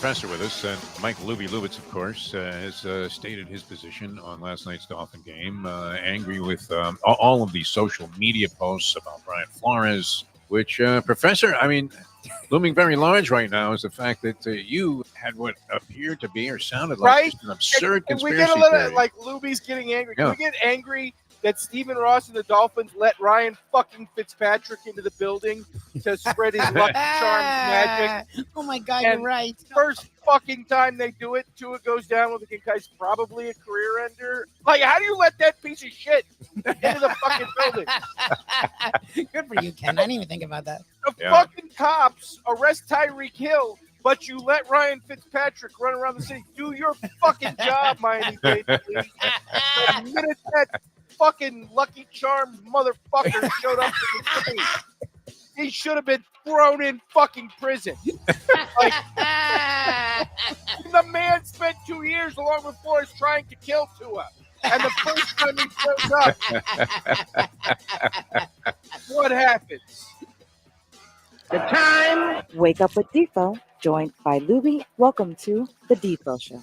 Professor with us, and Mike Lubie, of course, has stated his position on last night's Dolphin game. Angry with all of these social media posts about Brian Flores, which, Professor, I mean, looming very large right now is the fact that you had what appeared to be or sounded like just an absurd conspiracy we get a little theory. like Lubie's getting angry. Yeah. Can we get angry that Stephen Ross and the Dolphins let Ryan fucking Fitzpatrick into the building to spread his lucky charms magic? Oh my God, And you're right. First fucking time they do it, Tua goes down with a concussion, probably a career ender. Like, how do you let that piece of shit into the fucking building? Good for you, Ken. I didn't even think about that. The fucking cops arrest Tyreek Hill, but you let Ryan Fitzpatrick run around the city. Do your fucking job, Miami Dade. The minute that fucking Lucky Charms motherfucker showed up in the city, he should have been thrown in fucking prison. Like, the man spent 2 years along with Flores trying to kill Tua. And the first time he shows up, what happens? The time. Wake up with Defo, joined by Lubie. Welcome to the Defo Show.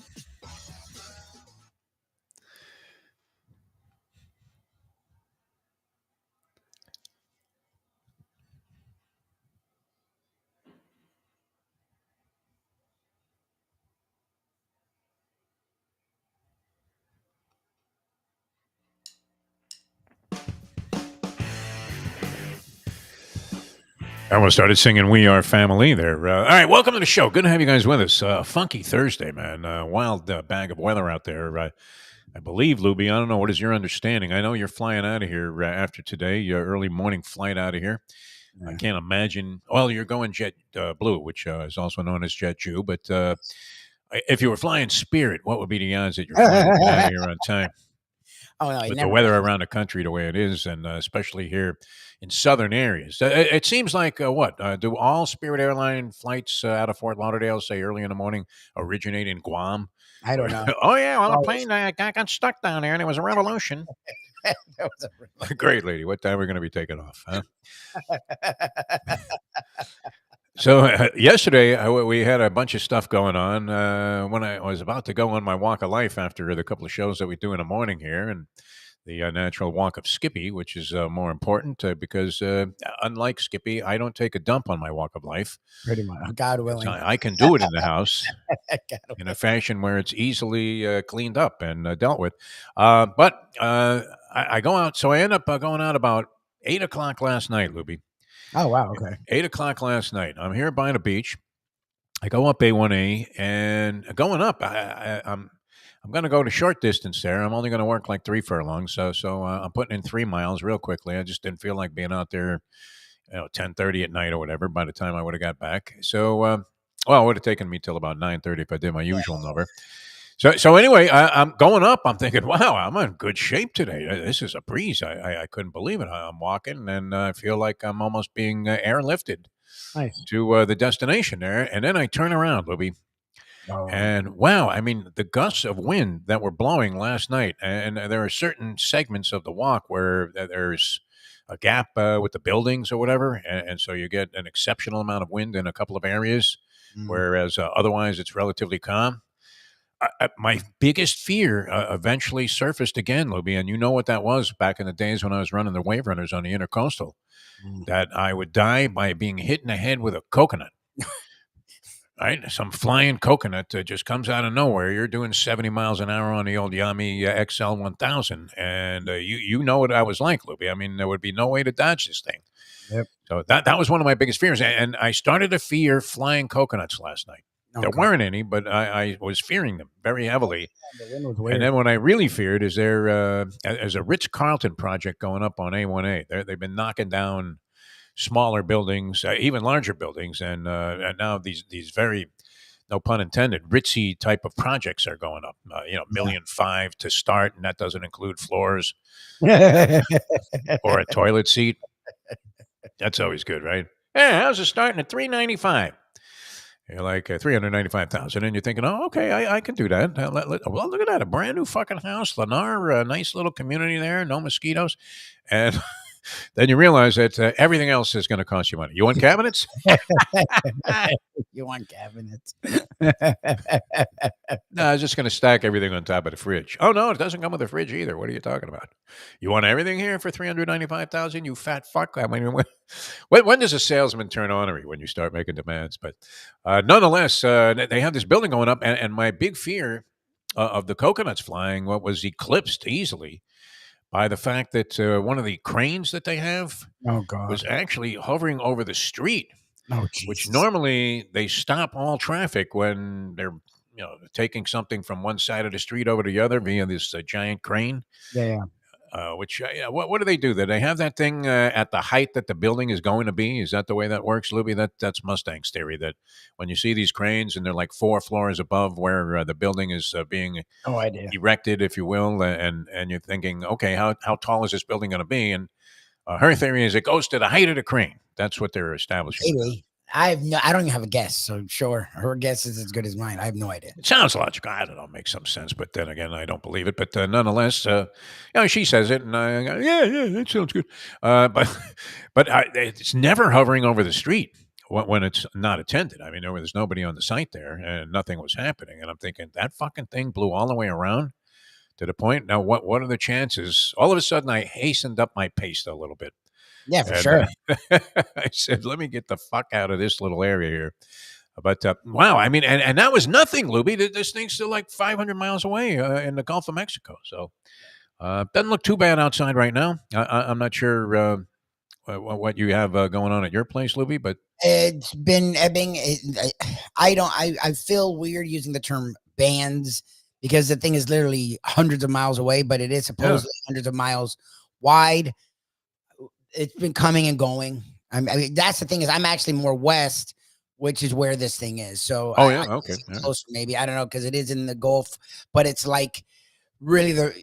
I almost started singing "We Are Family" there. All right, welcome to the show. Good to have you guys with us. Funky Thursday, man. Wild bag of weather out there. I believe, Lubie, I don't know, what is your understanding? I know you're flying out of here after today, your early morning flight out of here. I can't imagine. Well, you're going Jet Blue, which is also known as Jet Jew. But if you were flying Spirit, what would be the odds that you're flying out of here on time? Oh, no, With the weather around the country the way it is, and especially here in southern areas. It seems like, do all Spirit Airline flights out of Fort Lauderdale, say early in the morning, originate in Guam? I don't know. Oh, yeah, well, the plane got stuck down there, and it was a revolution. Great, lady. What time are we going to be taking off, huh? So yesterday, we had a bunch of stuff going on when I was about to go on my walk of life after the couple of shows that we do in the morning here, and the natural walk of Skippy, which is more important because unlike Skippy, I don't take a dump on my walk of life. Pretty much. God willing. I can do it in the house in a fashion where it's easily cleaned up and dealt with. But I go out, so I end up going out about 8 o'clock last night, Lubie. Oh, wow. Okay. 8 o'clock last night. I'm here by the beach. I go up A1A, and going up, I'm going to go to short distance there. I'm only going to work like 3 furlongs, so I'm putting in 3 miles real quickly. I just didn't feel like being out there, 10:30 at night or whatever. By the time I would have got back, so it would have taken me till about 9:30 if I did my usual number. So anyway, I'm going up. I'm thinking, wow, I'm in good shape today. This is a breeze. I couldn't believe it. I'm walking, and I feel like I'm almost being airlifted to the destination there. And then I turn around, Lubie, and wow, I mean, the gusts of wind that were blowing last night, and there are certain segments of the walk where there's a gap with the buildings or whatever, and so you get an exceptional amount of wind in a couple of areas, whereas otherwise it's relatively calm. My biggest fear eventually surfaced again, Lubie, and you know what that was back in the days when I was running the wave runners on the Intercoastal, that I would die by being hit in the head with a coconut. Right? Some flying coconut just comes out of nowhere. You're doing 70 miles an hour on the old Yami XL 1000, and you know what I was like, Lubie. I mean, there would be no way to dodge this thing. Yep. So that was one of my biggest fears, and I started to fear flying coconuts last night. Okay. There weren't any, but I was fearing them very heavily. And then what I really feared is there's a Ritz-Carlton project going up on A1A. They've been knocking down smaller buildings, even larger buildings, and now these very, no pun intended, ritzy type of projects are going up. $1.5 million to start, and that doesn't include floors or a toilet seat. That's always good, right? Yeah, how's it starting at $395? You're like $395,000, and you're thinking, oh, okay, I can do that. Well, look at that, a brand new fucking house, Lennar, a nice little community there, no mosquitoes, and then you realize that everything else is going to cost you money. You want cabinets? You want cabinets? No, I was just going to stack everything on top of the fridge. Oh no, it doesn't come with a fridge either. What are you talking about? You want everything here for $395,000? You fat fuck! I mean, when does a salesman turn ornery? When you start making demands? But nonetheless, they have this building going up, and my big fear of the coconuts flying what was eclipsed easily by the fact that one of the cranes that they have Oh was God. actually hovering over the street, Oh which Jesus. normally they stop all traffic when they're taking something from one side of the street over to the other via this giant crane. Yeah. Which what do they do? Do they have that thing at the height that the building is going to be? Is that the way that works, Lubie? That's Mustang's theory that when you see these cranes and they're like 4 floors above where the building is being No idea. erected, if you will, and you're thinking, okay, how tall is this building going to be? And her theory is it goes to the height of the crane. That's what they're establishing. Maybe. I don't even have a guess. So sure, her guess is as good as mine. I have no idea. It sounds logical. I don't know, makes some sense, but then again, I don't believe it. But nonetheless, she says it, and I go, yeah, that sounds good. But it's never hovering over the street when it's not attended. I mean, there's nobody on the site there, and nothing was happening. And I'm thinking that fucking thing blew all the way around to the point. Now, what are the chances? All of a sudden, I hastened up my pace a little bit. Yeah, for sure. I said, let me get the fuck out of this little area here. But wow, I mean, and that was nothing, Lubie. This thing's still like 500 miles away in the Gulf of Mexico. So doesn't look too bad outside right now. I'm not sure what you have going on at your place, Lubie, but It's been ebbing. I feel weird using the term bands because the thing is literally hundreds of miles away, but it is supposedly hundreds of miles wide. It's been coming and going. I mean, that's the thing is I'm actually more west, which is where this thing is. So okay, closer maybe. I don't know because it is in the Gulf, but it's like really the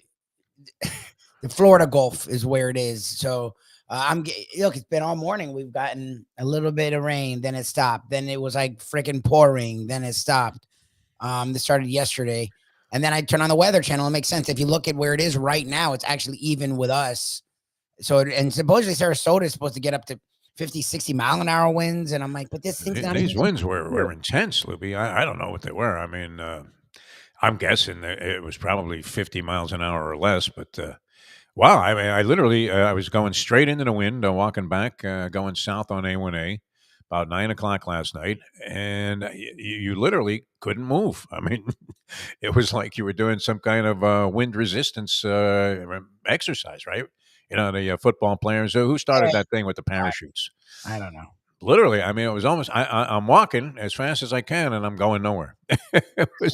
Florida Gulf is where it is. So look, it's been all morning. We've gotten a little bit of rain, then it stopped. Then it was like freaking pouring, then it stopped. This started yesterday, and then I turn on the Weather Channel. It makes sense if you look at where it is right now. It's actually even with us. So and supposedly Sarasota is supposed to get up to 50, 60 mile an hour winds, and I'm like, but this thing's not. These winds were intense, Lubie. I don't know what they were. I mean, I'm guessing that it was probably 50 miles an hour or less, but. Wow, I mean, I literally I was going straight into the wind, walking back, going south on A1A, about 9 o'clock last night, and you literally couldn't move. I mean, it was like you were doing some kind of wind resistance exercise, right? The football players who started that thing with the parachutes. I don't know. Literally, I mean, it was almost. I'm walking as fast as I can, and I'm going nowhere. It was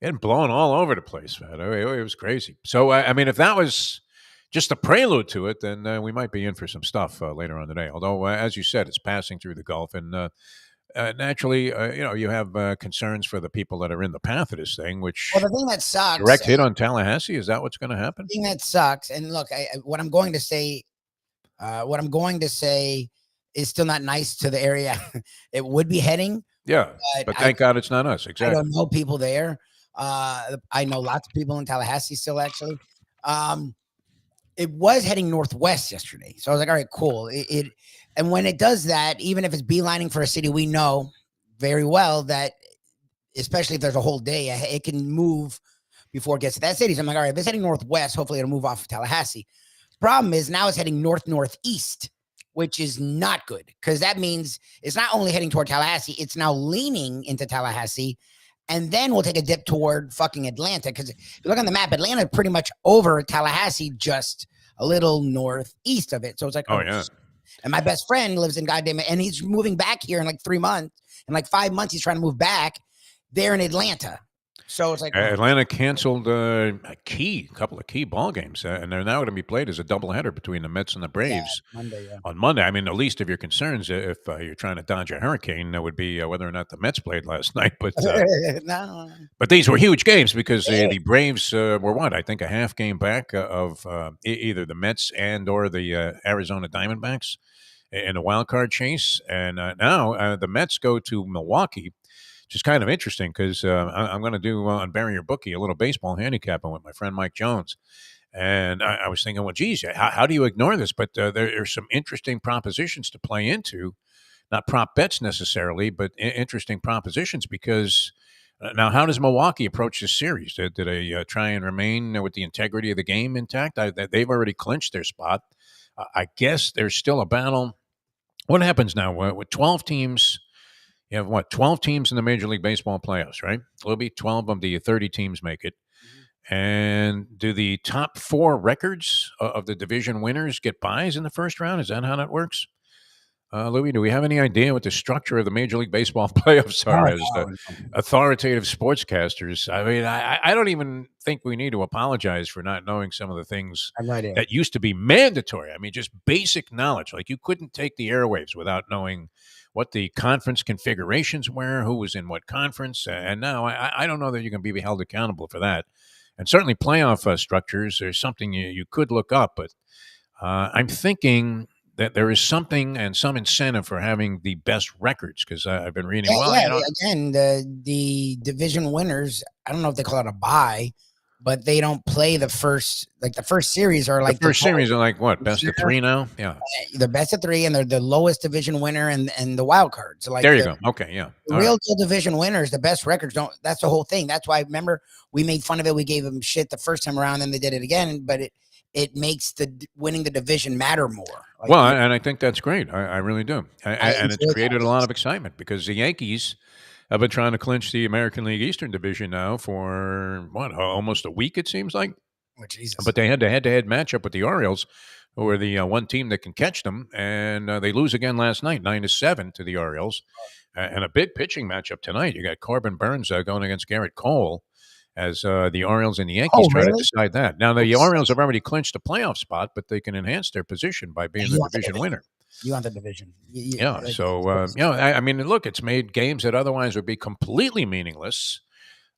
getting blown all over the place, man. It was crazy. So, I mean, if that was just a prelude to it, then we might be in for some stuff later on today. Although, as you said, it's passing through the Gulf, and naturally, you have concerns for the people that are in the path of this thing. Which well, the thing that sucks, direct hit on Tallahassee. Is that what's going to happen? The thing that sucks, and look, what I'm going to say is still not nice to the area it would be heading. Yeah, but thank God it's not us. Exactly. I don't know people there. I know lots of people in Tallahassee still, actually. It was heading northwest yesterday. So I was like, all right, cool. And when it does that, even if it's beelining for a city, we know very well that, especially if there's a whole day, it can move before it gets to that city. So I'm like, all right, if it's heading northwest, hopefully it'll move off of Tallahassee. Problem is now it's heading northeast, which is not good because that means it's not only heading toward Tallahassee, it's now leaning into Tallahassee, and then we'll take a dip toward fucking Atlanta. Because if you look on the map, Atlanta is pretty much over Tallahassee, just a little northeast of it. So it's like, oh yeah. And my best friend lives in goddamn, and he's moving back here in like 3 months. In like 5 months, he's trying to move back. They're in Atlanta. So it's like Atlanta canceled a couple of key ball games, and they're now going to be played as a doubleheader between the Mets and the Braves on Monday. I mean, the least of your concerns, if you're trying to dodge a hurricane, that would be whether or not the Mets played last night. But no. But these were huge games because the Braves were what, I think a half game back of either the Mets and or the Arizona Diamondbacks in a wild card chase, and now the Mets go to Milwaukee. Which is kind of interesting because I'm going to do on Bury Your Bookie a little baseball handicapping with my friend Mike Jones. And I was thinking, well, geez, how do you ignore this? But there are some interesting propositions to play into, not prop bets necessarily, but interesting propositions because now, how does Milwaukee approach this series? Did they try and remain with the integrity of the game intact? They've already clinched their spot. I guess there's still a battle. What happens now with 12 teams? You have what, 12 teams in the Major League Baseball playoffs, right? It'll be 12 of the 30 teams make it. And do the top 4 records of the division winners get buys in the first round? Is that how that works? Louis, do we have any idea what the structure of the Major League Baseball playoffs are as authoritative sportscasters? I mean, I don't even think we need to apologize for not knowing some of the things that used to be mandatory. I mean, just basic knowledge. Like you couldn't take the airwaves without knowing what the conference configurations were, who was in what conference. And now I don't know that you can be held accountable for that. And certainly playoff structures, there's something you could look up. But I'm thinking that there is something and some incentive for having the best records because I've been reading. Again, the division winners, I don't know if they call it a bye, but they don't play the first series are like the first series are like what, best of 3 now? Yeah, the best of 3, and they're the lowest division winner and the wild cards. So like there you go. Okay, yeah. The real deal division winners, the best records don't. That's the whole thing. That's why remember we made fun of it. We gave them shit the first time around, then they did it again. But it makes the winning the division matter more. Like, well, and I think that's great. I really do. And it's created a lot of excitement because the Yankees have been trying to clinch the American League Eastern Division now for, almost a week, it seems like. Oh, Jesus. But they had a head-to-head matchup with the Orioles, who are the one team that can catch them, and they lose again last night, 9-7 to the Orioles. And a big pitching matchup tonight. You got Corbin Burns going against Garrett Cole as the Orioles and the Yankees try to decide that. Now, the Orioles have already clinched a playoff spot, but they can enhance their position by being the division winner. You want the division. I mean, look, it's made games that otherwise would be completely meaningless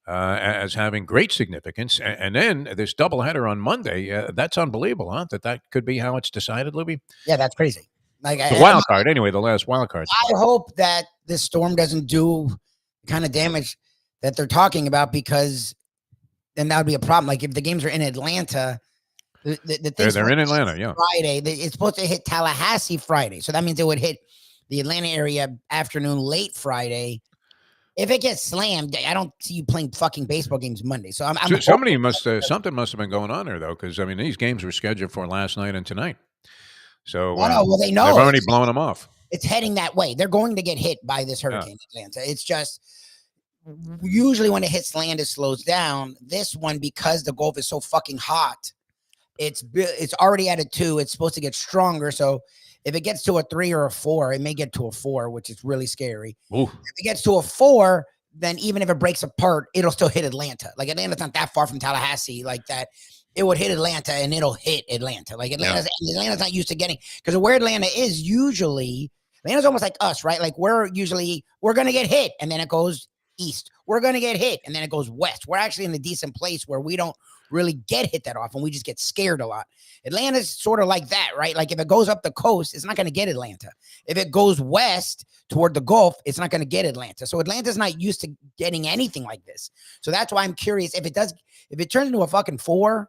as having great significance. And then this doubleheader on Monday, that's unbelievable, huh? That could be how it's decided, Lubie? Yeah, that's crazy. Like the wild card, anyway, the last wild card. I hope that this storm doesn't do the kind of damage that they're talking about because then that would be a problem. Like if the games are in Atlanta, they're in Atlanta, yeah. Friday, it's supposed to hit Tallahassee Friday, so that means it would hit the Atlanta area afternoon, late Friday. If it gets slammed, I don't see you playing fucking baseball games Monday. So something must have been going on there though, because I mean these games were scheduled for last night and tonight. So they know they've already blown them off. It's heading that way. They're going to get hit by this hurricane, Atlanta. It's just usually when it hits land, it slows down. This one, because the Gulf is so fucking hot, it's already at a 2. It's supposed to get stronger. So if it gets to a 3 or a 4, it may get to a 4, which is really scary. Ooh. If it gets to a 4, then even if it breaks apart, it'll still hit Atlanta. Like Atlanta's not that far from Tallahassee like that. It would hit Atlanta and it'll hit Atlanta. Like Atlanta's not used to getting, because where Atlanta is usually, Atlanta's almost like us, right? Like we're going to get hit and then it goes east. We're going to get hit and then it goes west. We're actually in a decent place where we don't really get hit that often. We just get scared a lot. Atlanta's sort of like that, right? Like if it goes up the coast, it's not going to get Atlanta. If it goes west toward the Gulf, it's not going to get Atlanta. So Atlanta's not used to getting anything like this. So that's why I'm curious if it turns into a fucking 4.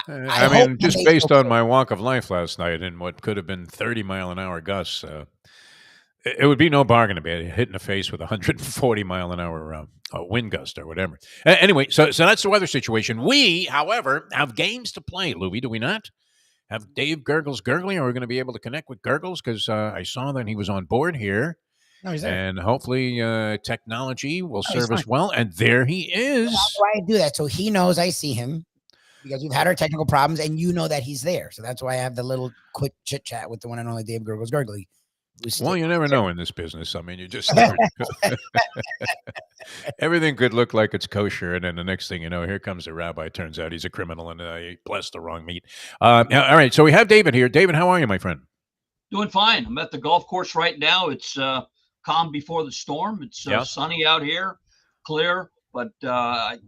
I mean, just based on my walk of life last night and what could have been 30-mile-an-hour gusts, it would be no bargain to be hit in the face with 140-mile-an-hour wind gust or whatever. Anyway, so that's the weather situation. We, however, have games to play, Louie, do we not? Have Dave Gurggles Gergely? Are we going to be able to connect with Gurggles? Because I saw that he was on board here. No, he's there. And hopefully technology will serve us well. And there he is. That's why I do that. So he knows I see him because we've had our technical problems and you know that he's there. So that's why I have the little quick chit chat with the one and only Dave Gurggles Gergely. Well, you never know in this business. I mean, you just never everything could look like it's kosher, and then the next thing you know, here comes the rabbi. Turns out he's a criminal, and he blessed the wrong meat. All right, so we have David here. David, how are you, my friend? Doing fine. I'm at the golf course right now. It's calm before the storm. It's sunny out here, clear, but I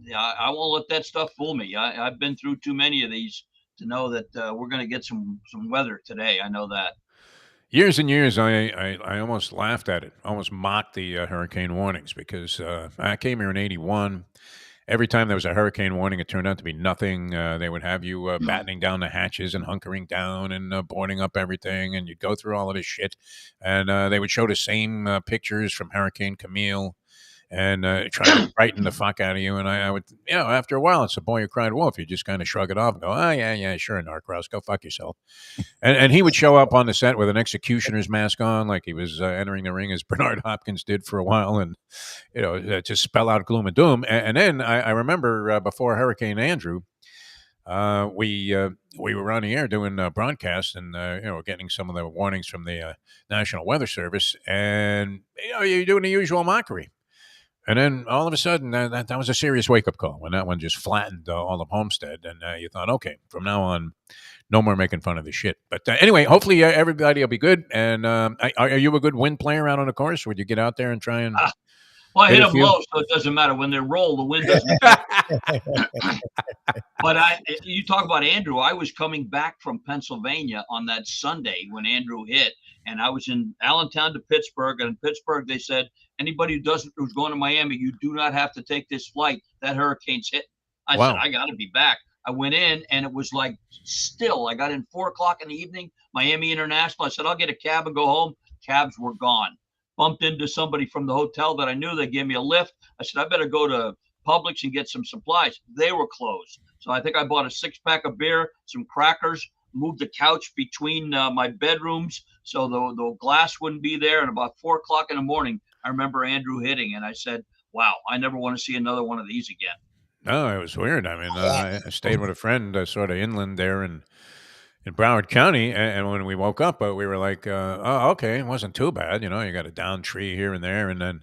won't let that stuff fool me. I've been through too many of these to know that we're going to get some weather today. I know that. Years and years, I almost laughed at it, almost mocked the hurricane warnings because I came here in '81, every time there was a hurricane warning, it turned out to be nothing. They would have you battening down the hatches and hunkering down and boarding up everything, and you'd go through all of this shit. And they would show the same pictures from Hurricane Camille and try to frighten the fuck out of you. And I would, after a while, it's a boy who cried wolf. You just kind of shrug it off and go, oh, yeah, sure, Norcross, go fuck yourself. And he would show up on the set with an executioner's mask on, like he was entering the ring as Bernard Hopkins did for a while, and, just spell out gloom and doom. And then I remember before Hurricane Andrew, we were on the air doing broadcasts and getting some of the warnings from the National Weather Service, and you're doing the usual mockery. And then all of a sudden, that was a serious wake-up call when that one just flattened all of Homestead. And you thought, okay, from now on, no more making fun of the shit. But anyway, hopefully everybody will be good. And are you a good wind player out on the course? Would you get out there and try and... Well, I hit them low, so it doesn't matter. When they roll, the wind doesn't. But you talk about Andrew. I was coming back from Pennsylvania on that Sunday when Andrew hit, and I was in Allentown to Pittsburgh. And in Pittsburgh, they said, anybody who's going to Miami, you do not have to take this flight. That hurricane's hit. I said, I got to be back. I went in, and it was like still. I got in 4:00 in the evening, Miami International. I said, I'll get a cab and go home. Cabs were gone. Bumped into somebody from the hotel that I knew. They gave me a lift. I said, I better go to Publix and get some supplies. They were closed. So I think I bought a 6-pack of beer, some crackers, moved the couch between my bedrooms so the glass wouldn't be there. And about 4:00 in the morning, I remember Andrew hitting, and I said, wow, I never want to see another one of these again. No, it was weird. I mean, I stayed with a friend sort of inland there in Broward County, and when we woke up, we were like, oh, okay, it wasn't too bad. You got a down tree here and there, and then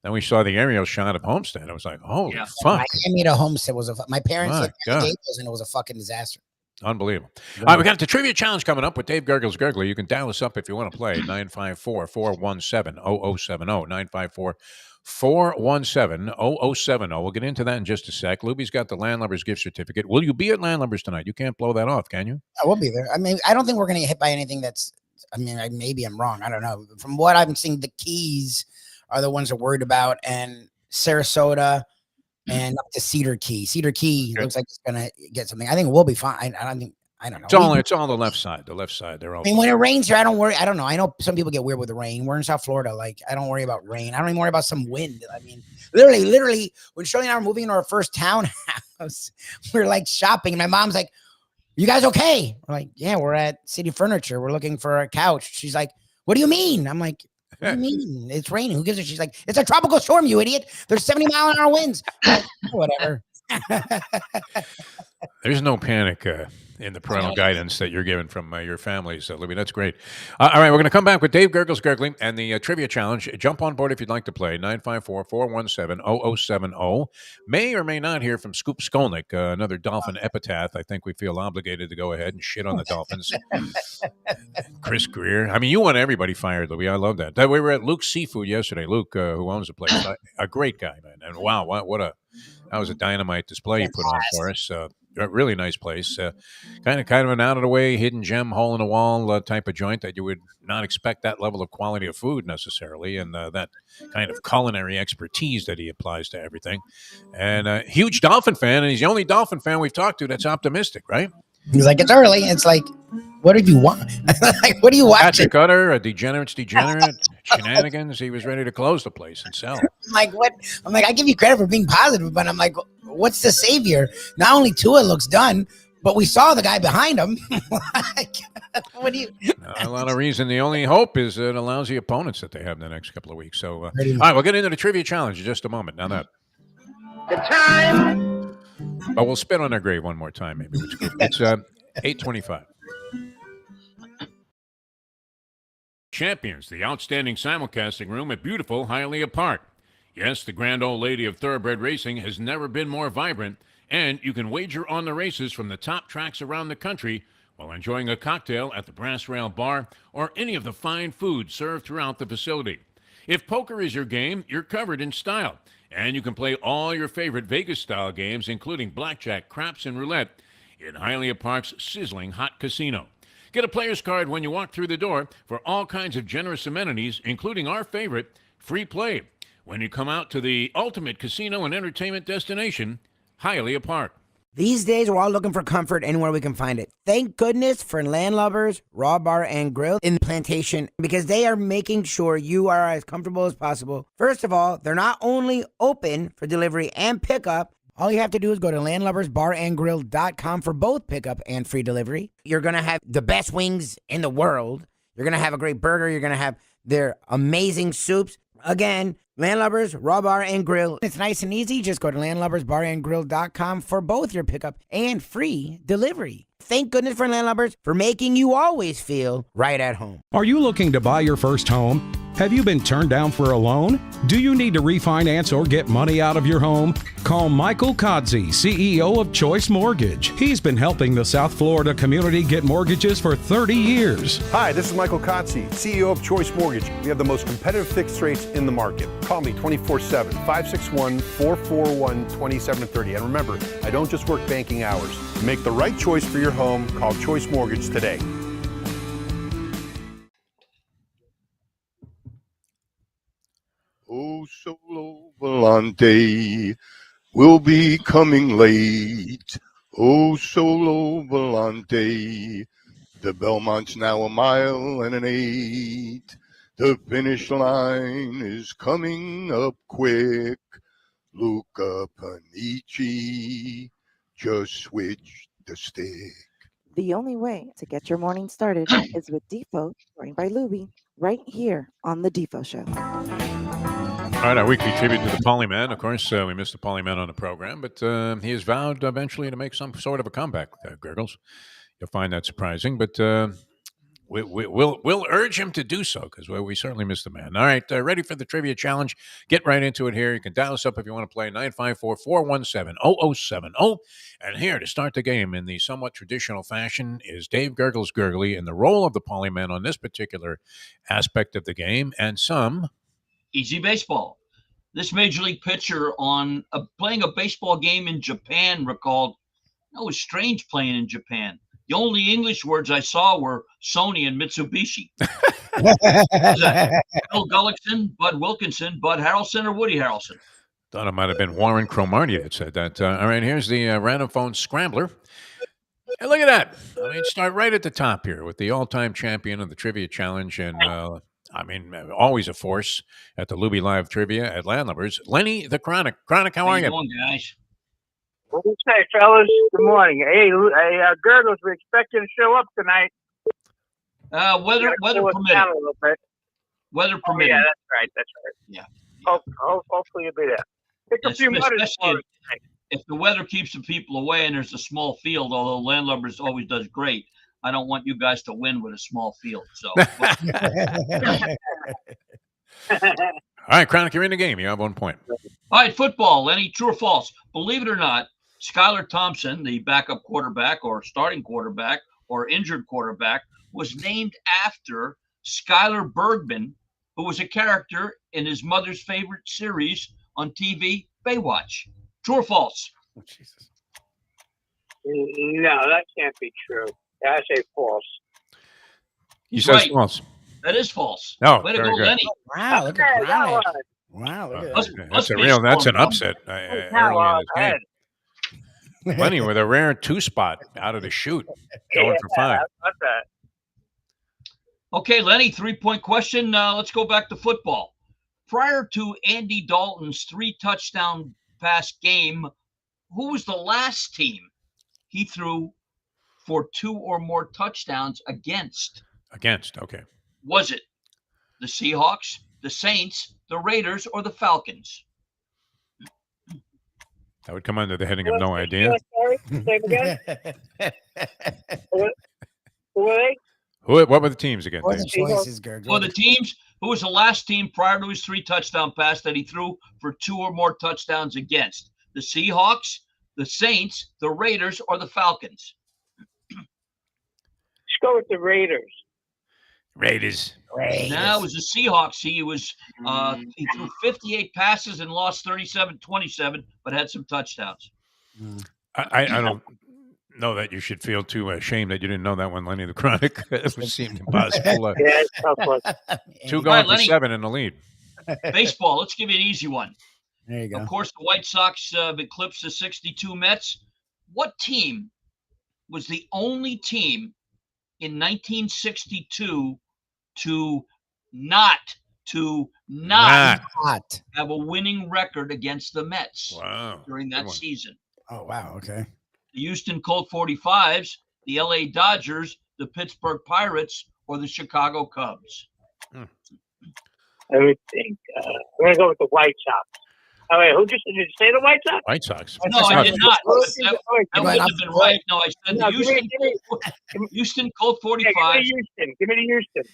we saw the aerial shot of Homestead. I was like, holy fuck. Miami to Homestead was my parents My lived in God. Gables, and it was a fucking disaster. Unbelievable. All right, we got the trivia challenge coming up with Dave Gurggles Gergely. You can dial us up if you want to play, 954-417-0070, 954-417-0070. We'll get into that in just a sec. Lubie's got the Landlubber's gift certificate. Will you be at Landlubber's tonight? You can't blow that off, can you? I will be there. I mean, I don't think we're going to get hit by anything maybe I'm wrong. I don't know. From what I'm seeing, the Keys are the ones we're worried about, and Sarasota and up to Cedar Key. Cedar Key looks like it's going to get something. I think we'll be fine. I don't know. It's all the left side. The left side. They're all. I mean, when it rains here, I don't worry. I don't know. I know some people get weird with the rain. We're in South Florida. Like, I don't worry about rain. I don't even worry about some wind. I mean, literally, when Shirley and I were moving into our first townhouse, we're like shopping. And my mom's like, you guys okay? We're like, yeah, we're at City Furniture. We're looking for a couch. She's like, what do you mean? I'm like, what do you mean? It's raining. Who gives a? She's like, it's a tropical storm, you idiot. There's 70-mile-an-hour winds. Like, whatever. There's no panic in the parental guidance that you're given from your family. So, Libby, that's great. All right, we're going to come back with Dave Gurggles Gergely and the trivia challenge. Jump on board if you'd like to play, 954-417-0070. May or may not hear from Scoop Skolnick, another Dolphin epitaph. I think we feel obligated to go ahead and shit on the Dolphins. Chris Greer. I mean, you want everybody fired, Libby. I love that. We were at Luke's Seafood yesterday. Luke, who owns the place, a great guy, man. And wow, that was a dynamite display you put on for us. A really nice place. Kind of an out-of-the-way, hidden gem, hole-in-the-wall type of joint that you would not expect that level of quality of food necessarily, and that kind of culinary expertise that he applies to everything. And a huge Dolphin fan, and he's the only Dolphin fan we've talked to that's optimistic, right? He's like, it's early. It's like, what did you want? Like, what do you watch? Patrick Utter, a degenerate, shenanigans. He was ready to close the place and sell. Like, what? I'm like, I give you credit for being positive, but I'm like, what's the savior? Not only Tua looks done, but we saw the guy behind him. Like, what do you? Not a lot of reason. The only hope is the lousy opponents that they have in the next couple of weeks. So, all right, we'll get into the trivia challenge in just a moment. Now that The time. But we'll spit on their grave one more time, maybe. It's 8:25. Champions, the outstanding simulcasting room at beautiful Hialeah Park. Yes, the grand old lady of thoroughbred racing has never been more vibrant, and you can wager on the races from the top tracks around the country while enjoying a cocktail at the Brass Rail Bar or any of the fine food served throughout the facility. If poker is your game, you're covered in style, and you can play all your favorite Vegas-style games, including blackjack, craps, and roulette, in Hialeah Park's sizzling hot casino. Get a player's card when you walk through the door for all kinds of generous amenities, including our favorite, free play, when you come out to the ultimate casino and entertainment destination Hialeah Park. These days, we're all looking for comfort anywhere we can find it. Thank goodness for Landlubbers Raw Bar and Grill in Plantation, because they are making sure you are as comfortable as possible. First of all, they're not only open for delivery and pickup. All you have to do is go to landlubbersbarandgrill.com for both pickup and free delivery. You're going to have the best wings in the world. You're going to have a great burger. You're going to have their amazing soups. Again, Landlubbers, Raw Bar and Grill. It's nice and easy. Just go to landlubbersbarandgrill.com for both your pickup and free delivery. Thank goodness for Landlubbers for making you always feel right at home. Are you looking to buy your first home? Have you been turned down for a loan? Do you need to refinance or get money out of your home? Call Michael Kodsey, CEO of Choice Mortgage. He's been helping the South Florida community get mortgages for 30 years. Hi, this is Michael Kodsey, CEO of Choice Mortgage. We have the most competitive fixed rates in the market. Call me 24/7, 561-441-2730. And remember, I don't just work banking hours. To make the right choice for your home, call Choice Mortgage today. Oh, solo volante will be coming late. Oh, solo volante. The Belmont's now 1.8 miles. The finish line is coming up quick. Luca Panici just switched the stick. The only way to get your morning started is with Defo, joined by Lubie, right here on the Defo Show. All right, our weekly tribute to the Polyman. Of course, we missed the Polyman on the program, but he has vowed eventually to make some sort of a comeback, Gurggles. You'll find that surprising, but we'll urge him to do so, because we certainly missed the man. All right, ready for the trivia challenge? Get right into it here. You can dial us up if you want to play, 954-417-0070. And here to start the game in the somewhat traditional fashion is Dave Gurggles Gergely in the role of the Polyman on this particular aspect of the game, and some easy baseball. This major league pitcher on playing a baseball game in Japan recalled, it was strange playing in Japan. The only English words I saw were Sony and Mitsubishi. Bill Gullickson, Bud Wilkinson, Bud Harrelson, or Woody Harrelson? Thought it might have been Warren Cromartie that said that. All right, here's the random phone scrambler. Hey, look at that. I mean, start right at the top here with the all-time champion of the trivia challenge, and always a force at the Lubie Live Trivia at Landlubbers, Lenny the Chronic. Chronic, how are you? Doing, guys? What do you say, fellas? Good morning. Hey, Gurggles, we expect you to show up tonight. Weather permitting. Weather permitting. Yeah, that's right. Yeah. Hopefully you'll be there. Pick a few mutters for us tonight. If the weather keeps the people away and there's a small field, although Landlubbers always does great, I don't want you guys to win with a small field. So, all right, Chronic, you're in the game. You have 1 point. All right, football. Lenny, true or false? Believe it or not, Skylar Thompson, the backup quarterback or starting quarterback or injured quarterback, was named after Skylar Bergman, who was a character in his mother's favorite series on TV, Baywatch. True or false? Oh, Jesus. No, that can't be true. I say false. You said false. That is false. Oh, way to go, very good. Lenny. Wow, look at that. Wow, look at that. That's an upset early in this game. Lenny with a rare 2-spot out of the chute, going for 5. Okay, Lenny, 3-point question. Let's go back to football. Prior to Andy Dalton's 3-touchdown pass game, who was the last team he threw for 2 or more touchdowns against? Okay. Was it the Seahawks, the Saints, the Raiders, or the Falcons? That would come under the heading of no idea. Sorry, say it again. Who are they? What were the teams again? Or the choices, Gurggles. Well, the teams, who was the last team prior to his 3-touchdown pass that he threw for 2 or more touchdowns against? The Seahawks, the Saints, the Raiders, or the Falcons? Let's go with the Raiders. Raiders. No, it was the Seahawks. He threw 58 passes and lost 37-27, but had some touchdowns. I don't know that you should feel too ashamed that you didn't know that one, Lenny the Chronic. It seemed impossible. Yeah, it's tough one. 2 going for 7 in the lead. Baseball. Let's give you an easy one. There you go. Of course, the White Sox have eclipsed the 62 Mets. What team was the only team in 1962 to not have a winning record against the Mets during that season? Oh, wow. Okay. The Houston Colt 45s, the LA Dodgers, the Pittsburgh Pirates, or the Chicago Cubs? Let me think. I'm going to go with the White Sox. Oh, wait, did you say the White Sox? White Sox. No, I did not. That wouldn't have been right. No, I said the Houston Colt 45. Yeah, give me the Houston.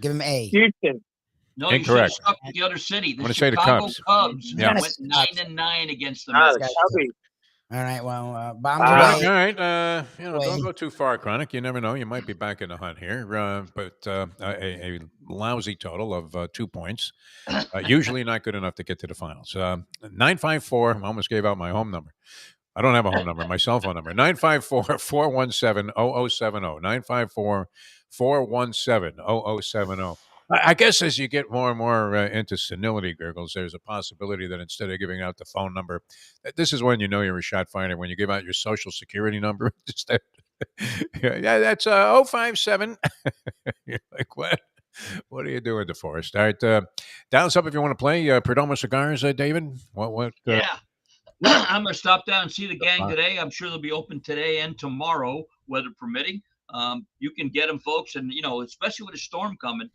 Give him A. Houston. No, Incorrect. you should have stuck with the other city. The I'm gonna say the Chicago Cubs. Yeah. went 9-9 against the Mets. All right. Well, all right. Don't go too far, Chronic. You never know. You might be back in the hunt here. But a lousy total of 2 points. Usually not good enough to get to the finals. 954. I almost gave out my home number. I don't have a home number. My cell phone number. 954-417-0070. 954-417-0070. I guess as you get more and more into senility, Gurggles, there's a possibility that instead of giving out the phone number, this is when you know you're a shot fighter, when you give out your social security number. Yeah, that's 057. You're like, what? What are you doing, DeForest? All right, dial us up if you want to play. Perdomo Cigars, David? What? Yeah. I'm going to stop down and see the gang today. I'm sure they'll be open today and tomorrow, weather permitting. You can get them, folks, and, especially with a storm coming,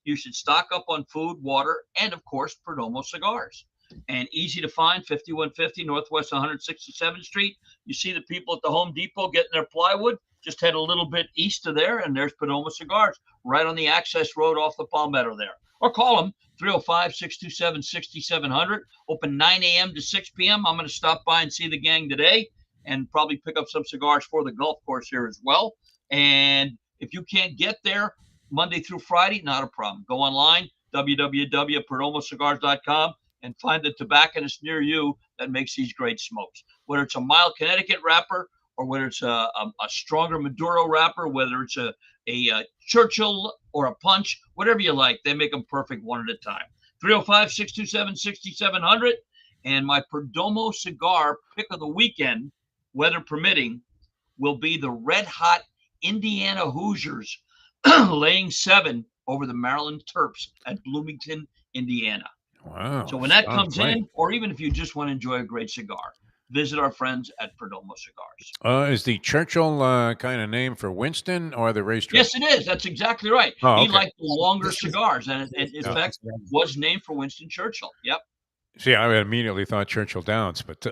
you should stock up on food, water, and, of course, Perdomo Cigars. And easy to find, 5150 Northwest 167th Street. You see the people at the Home Depot getting their plywood. Just head a little bit east of there, and there's Perdomo Cigars right on the access road off the Palmetto there. Or call them, 305-627-6700. Open 9 a.m. to 6 p.m. I'm going to stop by and see the gang today and probably pick up some cigars for the golf course here as well. And if you can't get there Monday through Friday, not a problem. Go online, www.perdomocigars.com, and find the tobacconist near you that makes these great smokes. Whether it's a mild Connecticut wrapper or whether it's a stronger Maduro wrapper, whether it's a Churchill or a Punch, whatever you like, they make them perfect one at a time. 305-627-6700. And my Perdomo cigar pick of the weekend, weather permitting, will be the red hot Indiana Hoosiers laying 7 over the Maryland Terps at Bloomington, Indiana. Wow. So when that comes in, or even if you just want to enjoy a great cigar, visit our friends at Perdomo Cigars. Is the Churchill kind of name for Winston or the racetrack? Yes, it is. That's exactly right. Oh, okay. He liked the longer cigars, and it in fact was named for Winston Churchill. Yep. See, I immediately thought Churchill Downs, but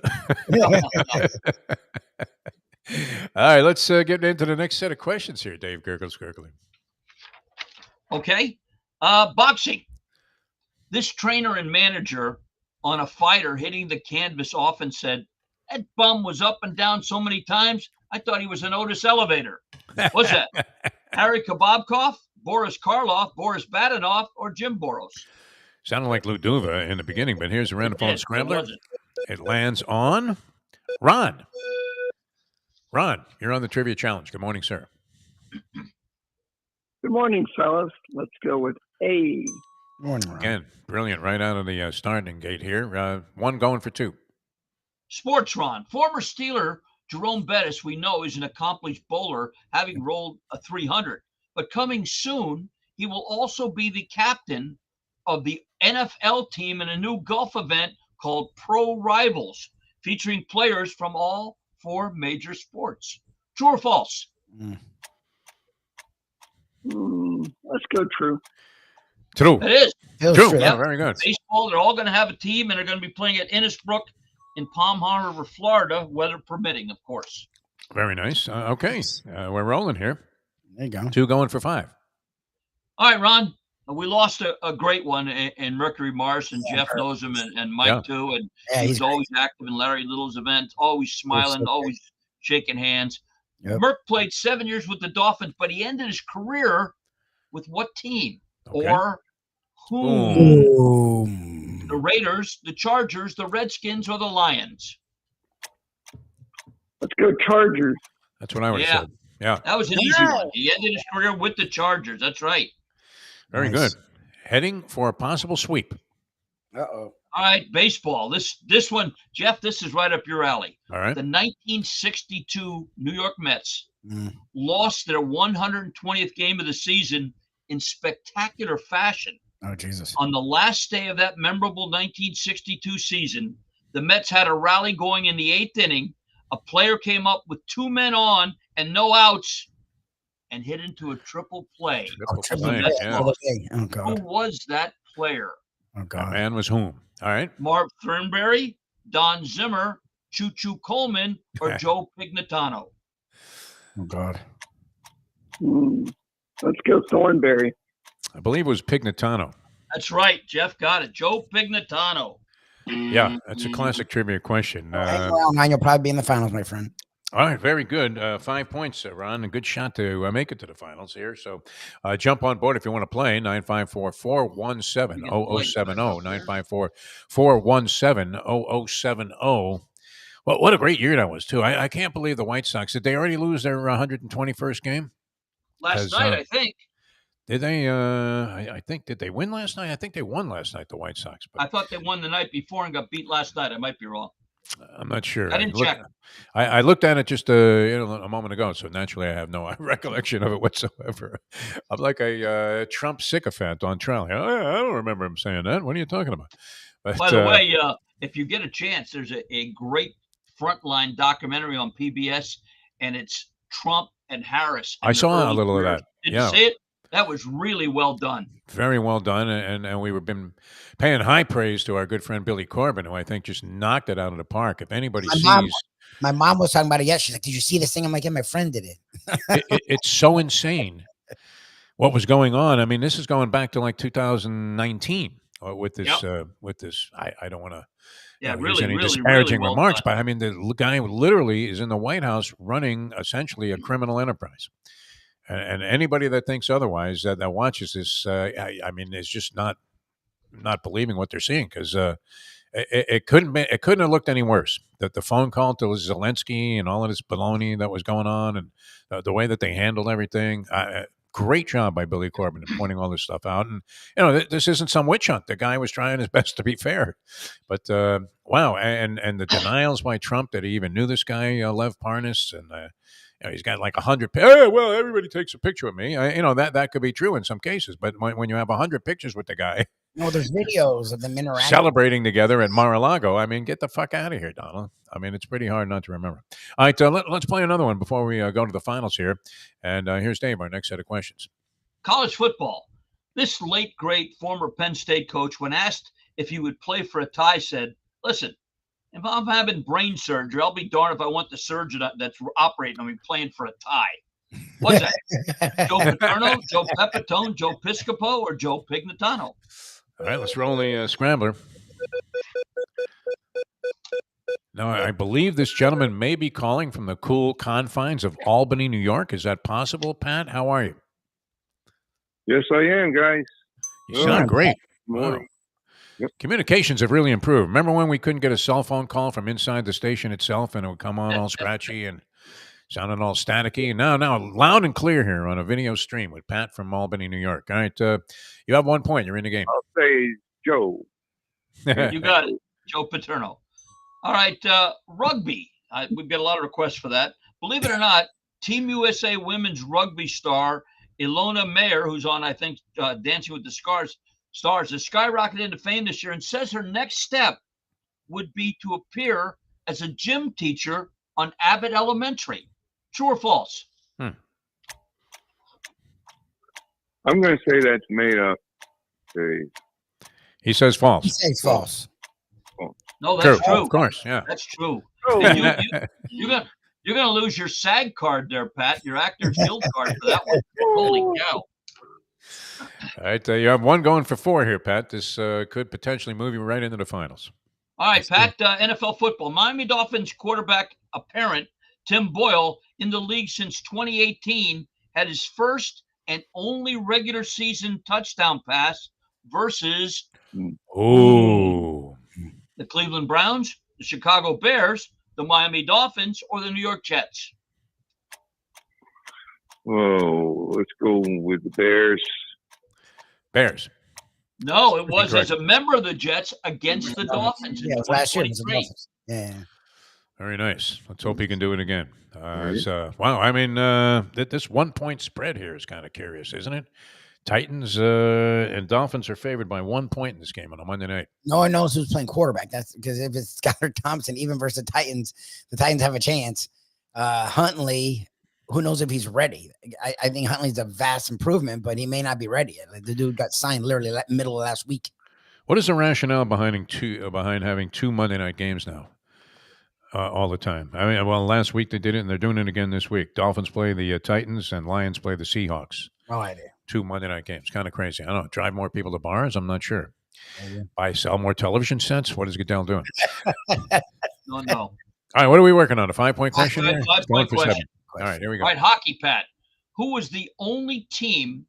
all right, let's get into the next set of questions here, Dave Gurggles Gergely. Okay. Boxing. This trainer and manager on a fighter hitting the canvas often said, "That bum was up and down so many times, I thought he was an Otis elevator." What's that? Harry Kababkov, Boris Karloff, Boris Badenov, or Jim Boros? Sounded like Lou Duva in the beginning, but here's a random phone scrambler. It lands on Ron. Ron, you're on the Trivia Challenge. Good morning, sir. Good morning, fellas. Let's go with A. Morning, Ron. Again, brilliant right out of the starting gate here. One going for 2. Sports, Ron. Former Steeler Jerome Bettis, we know, is an accomplished bowler, having rolled a 300. But coming soon, he will also be the captain of the NFL team in a new golf event called Pro Rivals, featuring players from all 4 major sports. True or false? Let's go true. True. It is. True. Yeah, very good. Baseball, they're all going to have a team, and they're going to be playing at Innisbrook in Palm Harbor, Florida, weather permitting, of course. Very nice. Okay, we're rolling here. There you go. 2 going for 5. All right, Ron. We lost a great one in Mercury Mars, and Jeff knows him, and Mike too. And he's always active in Larry Little's events, always smiling, always shaking hands. Yep. Merck played 7 years with the Dolphins, but he ended his career with what team or whom? Ooh. The Raiders, the Chargers, the Redskins, or the Lions? Let's go Chargers. That's what I would have said. Yeah. That was an easy one. He ended his career with the Chargers. That's right. Very good. Heading for a possible sweep. Uh-oh. All right, baseball. This one, Jeff, this is right up your alley. All right. The 1962 New York Mets lost their 120th game of the season in spectacular fashion. Oh, Jesus. On the last day of that memorable 1962 season, the Mets had a rally going in the 8th inning. A player came up with 2 men on and no outs and hit into a triple play. Triple play, yeah. Oh, God. Who was that player? Oh, God. That man was whom? All right. Marv Thornberry, Don Zimmer, Choo Choo Coleman, or Joe Pignatano? Oh, God. Let's go Thornberry. I believe it was Pignatano. That's right. Jeff got it. Joe Pignatano. Yeah, that's a classic trivia question. Hang around, man. You'll probably be in the finals, my friend. All right, very good. 5 points, Ron. A good shot to make it to the finals here. So jump on board if you want to play. 954-417-0070. 954-417-0070. Well, what a great year that was, too. I can't believe the White Sox. Did they already lose their 121st game? Last night, I think. Did they? I think, did they win last night? I think they won last night, the White Sox. But I thought they won the night before and got beat last night. I might be wrong. I'm not sure. I didn't check. I looked at it just a moment ago, so naturally I have no recollection of it whatsoever. I'm like a Trump sycophant on trial. I don't remember him saying that. What are you talking about? But, by the way, if you get a chance, there's a great Frontline documentary on PBS, and it's Trump and Harris. I saw a little of that. Did you see it? That was really well done. Very well done, and we've been paying high praise to our good friend Billy Corbin, who I think just knocked it out of the park. If anybody my mom was talking about it yesterday. She's like, "Did you see this thing?" I'm like, "Yeah, my friend did it." It's so insane what was going on. I mean, this is going back to like 2019 with this. With this, I don't want to. Really, any really, disparaging really well remarks, done. but I mean, the guy literally is in the White House running essentially a criminal enterprise. And anybody that thinks otherwise that watches this, I mean, is just not believing what they're seeing, because it couldn't have looked any worse. The phone call to Zelensky and all of this baloney that was going on, and the way that they handled everything. Great job by Billy Corbin in pointing all this stuff out. And this isn't some witch hunt. The guy was trying his best to be fair, but wow, and the denials by Trump that he even knew this guy, Lev Parnas, and. He's got like 100. Well, everybody takes a picture with me. That could be true in some cases, but when you have 100 pictures with the guy, there's videos of them interacting, celebrating together at Mar-a-Lago. I mean, get the fuck out of here, Donald. I mean, it's pretty hard not to remember. All right, let's play another one before we go to the finals here. And here's Dave, our next set of questions. College football. This late great former Penn State coach, when asked if he would play for a tie, said, "Listen. If I'm having brain surgery, I'll be darned if I want the surgeon that's operating on me playing for a tie." What's that? Joe Paterno, Joe Pepitone, Joe Piscopo, or Joe Pignatano? All right, let's roll the scrambler. Now, I believe this gentleman may be calling from the cool confines of Albany, New York. Is that possible, Pat? How are you? Yes, I am, guys. You sound great. Morning. Yep. Communications have really improved. Remember when we couldn't get a cell phone call from inside the station itself, and it would come on all scratchy and sounding all staticky? And now loud and clear here on a video stream with Pat from Albany, New York. All right, you have 1 point. You're in the game. I'll say Joe. You got it, Joe Paterno. All right, rugby. We've got a lot of requests for that. Believe it or not, Team USA women's rugby star Ilona Mayer, who's on, I think, Dancing with the Stars, has skyrocketed into fame this year and says her next step would be to appear as a gym teacher on Abbott Elementary. True or false? I'm going to say that's made up. He says false. He says false. No, that's true. Of course, yeah. That's true. Oh. You're gonna lose your SAG card there, Pat. Your Actors Guild card for that one. Holy cow! All right, you have one going for 4 here, Pat. This could potentially move you right into the finals. All right, Pat, NFL football. Miami Dolphins quarterback apparent Tim Boyle, in the league since 2018, had his first and only regular season touchdown pass versus the Cleveland Browns, the Chicago Bears, the Miami Dolphins, or the New York Jets. Oh, let's go with the Bears. Bears. No, it was as a member of the Jets against the Dolphins in Yeah, it was last year. It was the 2023. Dolphins. Yeah. Very nice. Let's hope he can do it again. Wow. I mean, this 1-point spread here is kind of curious, isn't it? Titans and Dolphins are favored by 1 point in this game on a Monday night. No one knows who's playing quarterback. That's because if it's Skylar Thompson, even versus the Titans have a chance. Huntley, who knows if he's ready? I think Huntley's a vast improvement, but he may not be ready yet. Like the dude got signed literally middle of last week. What is the rationale behind having 2 Monday night games now? All the time. I mean, well, last week they did it, and they're doing it again this week. Dolphins play the Titans, and Lions play the Seahawks. No idea. 2 Monday night games. Kind of crazy. I don't know. Drive more people to bars? I'm not sure. Sell more television sets? What is Goodell doing? No. All right, what are we working on? A 5-point question? Here? 5-point question. All right, here we go. All right, hockey, Pat. Who was the only team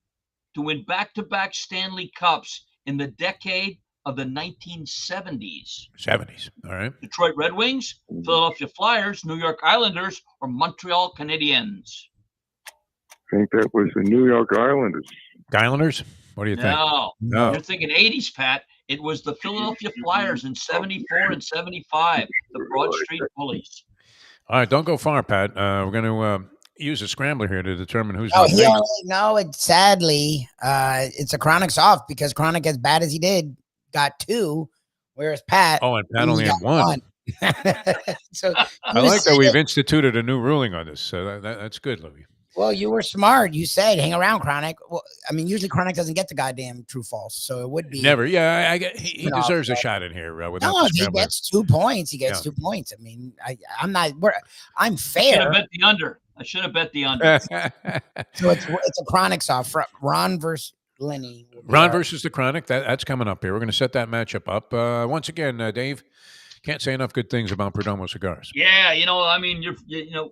to win back-to-back Stanley Cups in the decade of the 1970s? 70s. All right. Detroit Red Wings, Philadelphia Flyers, New York Islanders, or Montreal Canadiens? I think that was the New York Islanders. Islanders? What do you think? No. You're thinking 80s, Pat. It was the Philadelphia Flyers in 74 and 75, the Broad Street Bullies. All right, don't go far, Pat. We're going to use a scrambler here to determine who's sadly, it's a Chronic's off because Chronic, as bad as he did, got 2, whereas Pat. Oh, and Pat only had 1. So I like that we've instituted a new ruling on this. So that's good, Louie. Well, you were smart. You said hang around, Chronic. Well, I mean, usually Chronic doesn't get the goddamn true false, so it would be never. Yeah, he deserves a shot in here. No, he gets 2 points. He gets 2 points. I mean, I'm not. I'm fair. I should have bet the under. So it's a Chronic's off. Ron versus Lenny. Ron versus the Chronic. That's coming up here. We're going to set that matchup up. Once again, Dave, can't say enough good things about Perdomo cigars. Yeah, I mean,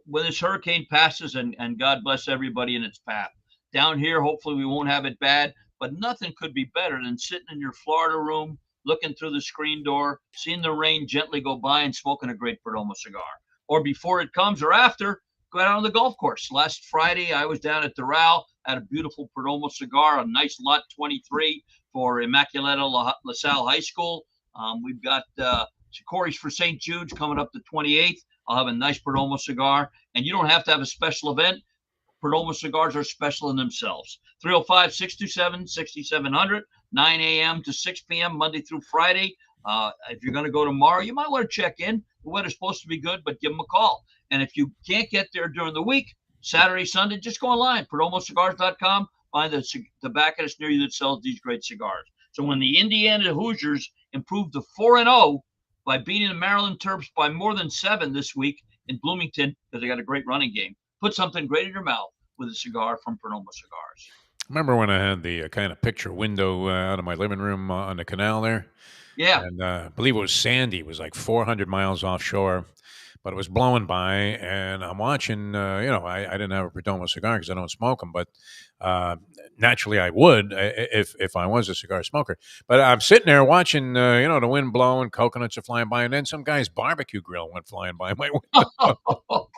when this hurricane passes, and God bless everybody in its path. Down here, hopefully we won't have it bad, but nothing could be better than sitting in your Florida room, looking through the screen door, seeing the rain gently go by and smoking a great Perdomo cigar. Or before it comes or after, go out on the golf course. Last Friday, I was down at Doral, had a beautiful Perdomo cigar, a nice lot 23 for Immaculata La Salle High School. We've got Corey's for St. Jude's coming up the 28th. I'll have a nice Perdomo cigar, and you don't have to have a special event. Perdomo cigars are special in themselves. 305-627-6700, 9 a.m. to 6 p.m. Monday through Friday. If you're going to go tomorrow, you might want to check in. The weather's supposed to be good, but give them a call. And if you can't get there during the week, Saturday, Sunday, just go online, perdomocigars.com. Find the tobacconist near you that sells these great cigars. So when the Indiana Hoosiers improved to 4-0 by beating the Maryland Terps by more than 7 this week in Bloomington, because they got a great running game, put something great in your mouth with a cigar from Perdomo Cigars. Remember when I had the kind of picture window out of my living room on the canal there? Yeah. And I believe it was Sandy. It was like 400 miles offshore, but it was blowing by. And I'm watching, I didn't have a Perdomo cigar because I don't smoke them, but naturally I would if I was a cigar smoker. But I'm sitting there watching, the wind blowing, coconuts are flying by, and then some guy's barbecue grill went flying by my window.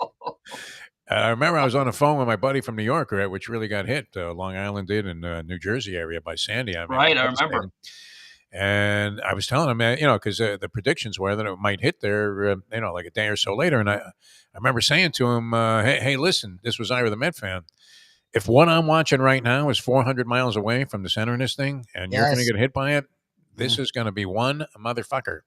I remember I was on the phone with my buddy from New York, which really got hit. Long Island did in New Jersey area by Sandy. I remember. And I was telling him, because the predictions were that it might hit there, like a day or so later. And I remember saying to him, hey, listen, this was Ira the Met fan. If what I'm watching right now is 400 miles away from the center of this thing and you're going to get hit by it, this is going to be one motherfucker.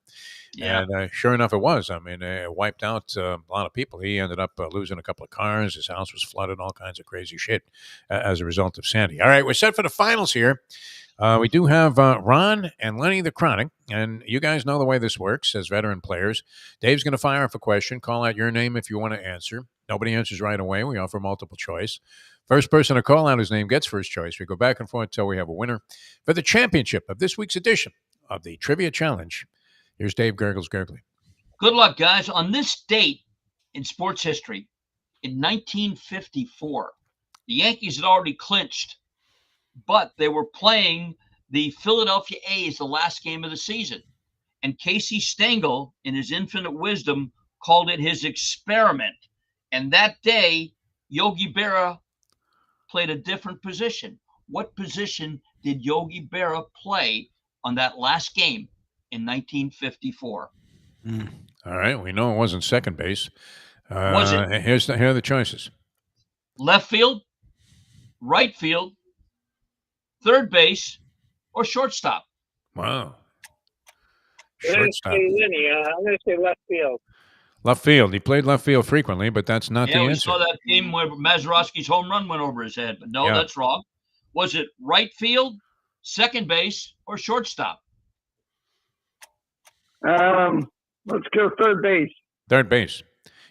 Yeah. And sure enough, it was. I mean, it wiped out a lot of people. He ended up losing a couple of cars. His house was flooded, all kinds of crazy shit as a result of Sandy. All right, we're set for the finals here. We do have Ron and Lenny the Chronic, and you guys know the way this works as veteran players. Dave's going to fire off a question. Call out your name if you want to answer. Nobody answers right away. We offer multiple choice. First person to call out his name gets first choice. We go back and forth until we have a winner for the championship of this week's edition of the Trivia Challenge. Here's Dave Gurggles Gergely. Good luck, guys. On this date in sports history, in 1954, the Yankees had already clinched, but they were playing the Philadelphia A's the last game of the season. And Casey Stengel, in his infinite wisdom, called it his experiment. And that day, Yogi Berra played a different position. What position did Yogi Berra play on that last game in 1954? All right, we know it wasn't second base. Was it? Here are the choices. Left field, right field, third base, or shortstop? Wow. I'm going to Shortstop. say Lenny. I'm going to say left field. Left field. He played left field frequently, but that's not the Yeah, we answer. saw that game where Mazeroski's home run went over his head, but no, Yeah. that's wrong. Was it right field, second base, or shortstop? Let's go third base. Third base.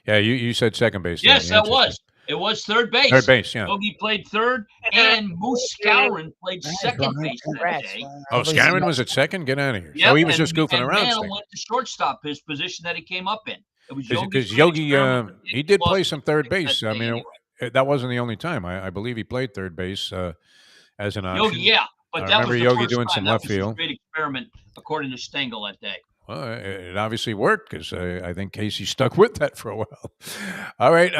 Yeah, you said second base. Yes, The that answer's was. It was third base. Third base, yeah. Yogi played third, and Moose Scourin played second base that Congrats, day. Ron. Oh, Hopefully Scarin some- was at second? Get out of here. Yep, So he was and- just goofing and around. Mantle Sting. went to shortstop, his position that he came up in. It was Yogi's Because great Yogi, experiment. he did play lost some third that base. day I mean, anyway. that wasn't the only time. I believe he played third base as an option. Yogi, yeah, but I that was remember the Yogi first doing time. some That left was his field. great experiment, according to Stengel that day. Well, it obviously worked because I think Casey stuck with that for a while. All right.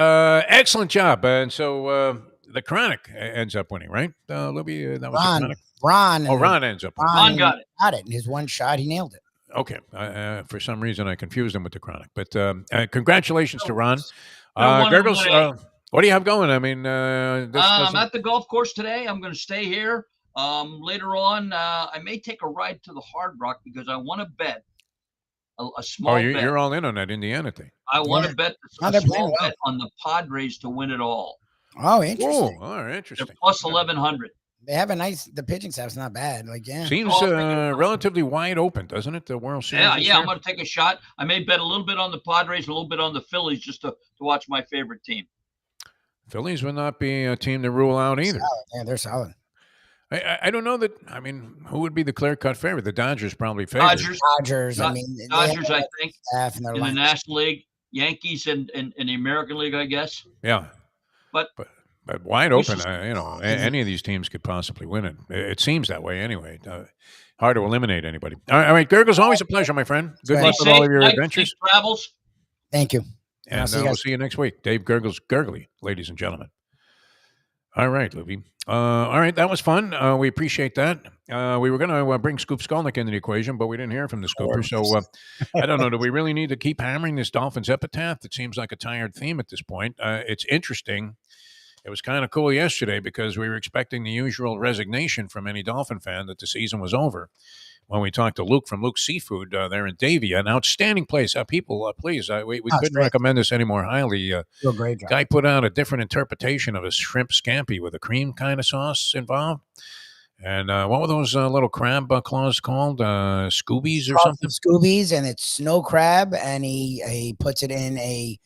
Excellent job. And so the Chronic ends up winning, right? Lubie, that was the Ron. Chronic? Ron. Oh, Ron ends up winning. Ron got it. Got it. In his one shot, he nailed it. Okay. For some reason, I confused him with the Chronic. But congratulations to Ron. No wonder Gurggles, why- what do you have going? I mean, I'm doesn't- at the golf course today. I'm going to stay here. Later on, I may take a ride to the Hard Rock because I want to bet a small bet. you're all in on that Indiana thing. I want Yeah. to bet Oh, a they're playing small well. bet on the Padres to win it all. Oh, interesting. Oh, all right, They're interesting. plus 1,100. They have the pitching staff's not bad. Like, yeah. Seems relatively wide open, doesn't it? The World Series. Yeah, this yeah. I'm year? going to take a shot. I may bet a little bit on the Padres, a little bit on the Phillies, just to watch my favorite team. Phillies would not be a team to rule out either. Solid. Yeah, they're solid. I don't know that. I mean, who would be the clear-cut favorite? The Dodgers probably favored. Dodgers. I mean, they have Dodgers, I think, staff and their in the lineup. National League, Yankees, and the American League, I guess. Yeah, But wide We open. should- Any of these teams could possibly win it. It seems that way anyway. Hard to eliminate anybody. All right, Gurggles, always a pleasure, my friend. Good Be luck with all of your Safe adventures. travels. Thank you. And I'll see you we'll guys. see you next week. Dave Gurggles Gergely, ladies and gentlemen. All right, Lubie. All right, that was fun. We appreciate that. We were going to bring Scoop Skolnick into the equation, but we didn't hear from the Scooper. So I don't know. Do we really need to keep hammering this Dolphins epitaph? It seems like a tired theme at this point. It's interesting. It was kind of cool yesterday because we were expecting the usual resignation from any Dolphin fan that the season was over. When we talked to Luke from Luke's Seafood there in Davie, an outstanding place. People, please, we couldn't great. recommend this any more highly. Do a great job. Guy put out a different interpretation of a shrimp scampi with a cream kind of sauce involved. And what were those little crab claws called? Scoobies or something? Scoobies, and it's snow crab, and he puts it in a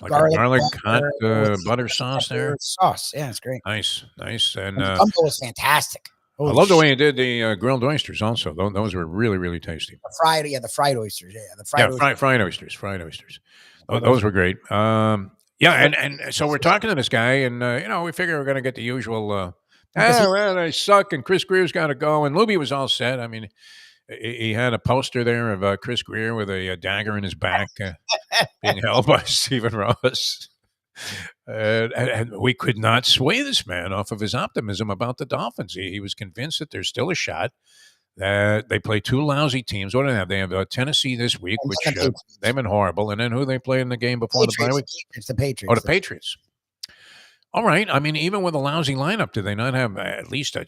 Like garlic a garlic hot butter butter sauce there. sauce. Yeah, it's great. Nice. And And the gumbo was fantastic. I love the way you did the grilled oysters also. Those were really, really tasty. The fried oysters. Yeah, the fried oysters. Fried oysters. Those were great. And so we're talking to this guy, and we figure we're going to get the usual. They suck, and Chris Greer's got to go, and Lubie was all set. I mean, he had a poster there of Chris Greer with a dagger in his back, being held by Stephen Ross. And we could not sway this man off of his optimism about the Dolphins. He was convinced that there's still a shot. That they play two lousy teams. What do they have? They have Tennessee this week, which they've been horrible. And then who they play in the game before the bye week? It's the Patriots. Oh, the Patriots. All right. I mean, even with a lousy lineup, do they not have at least a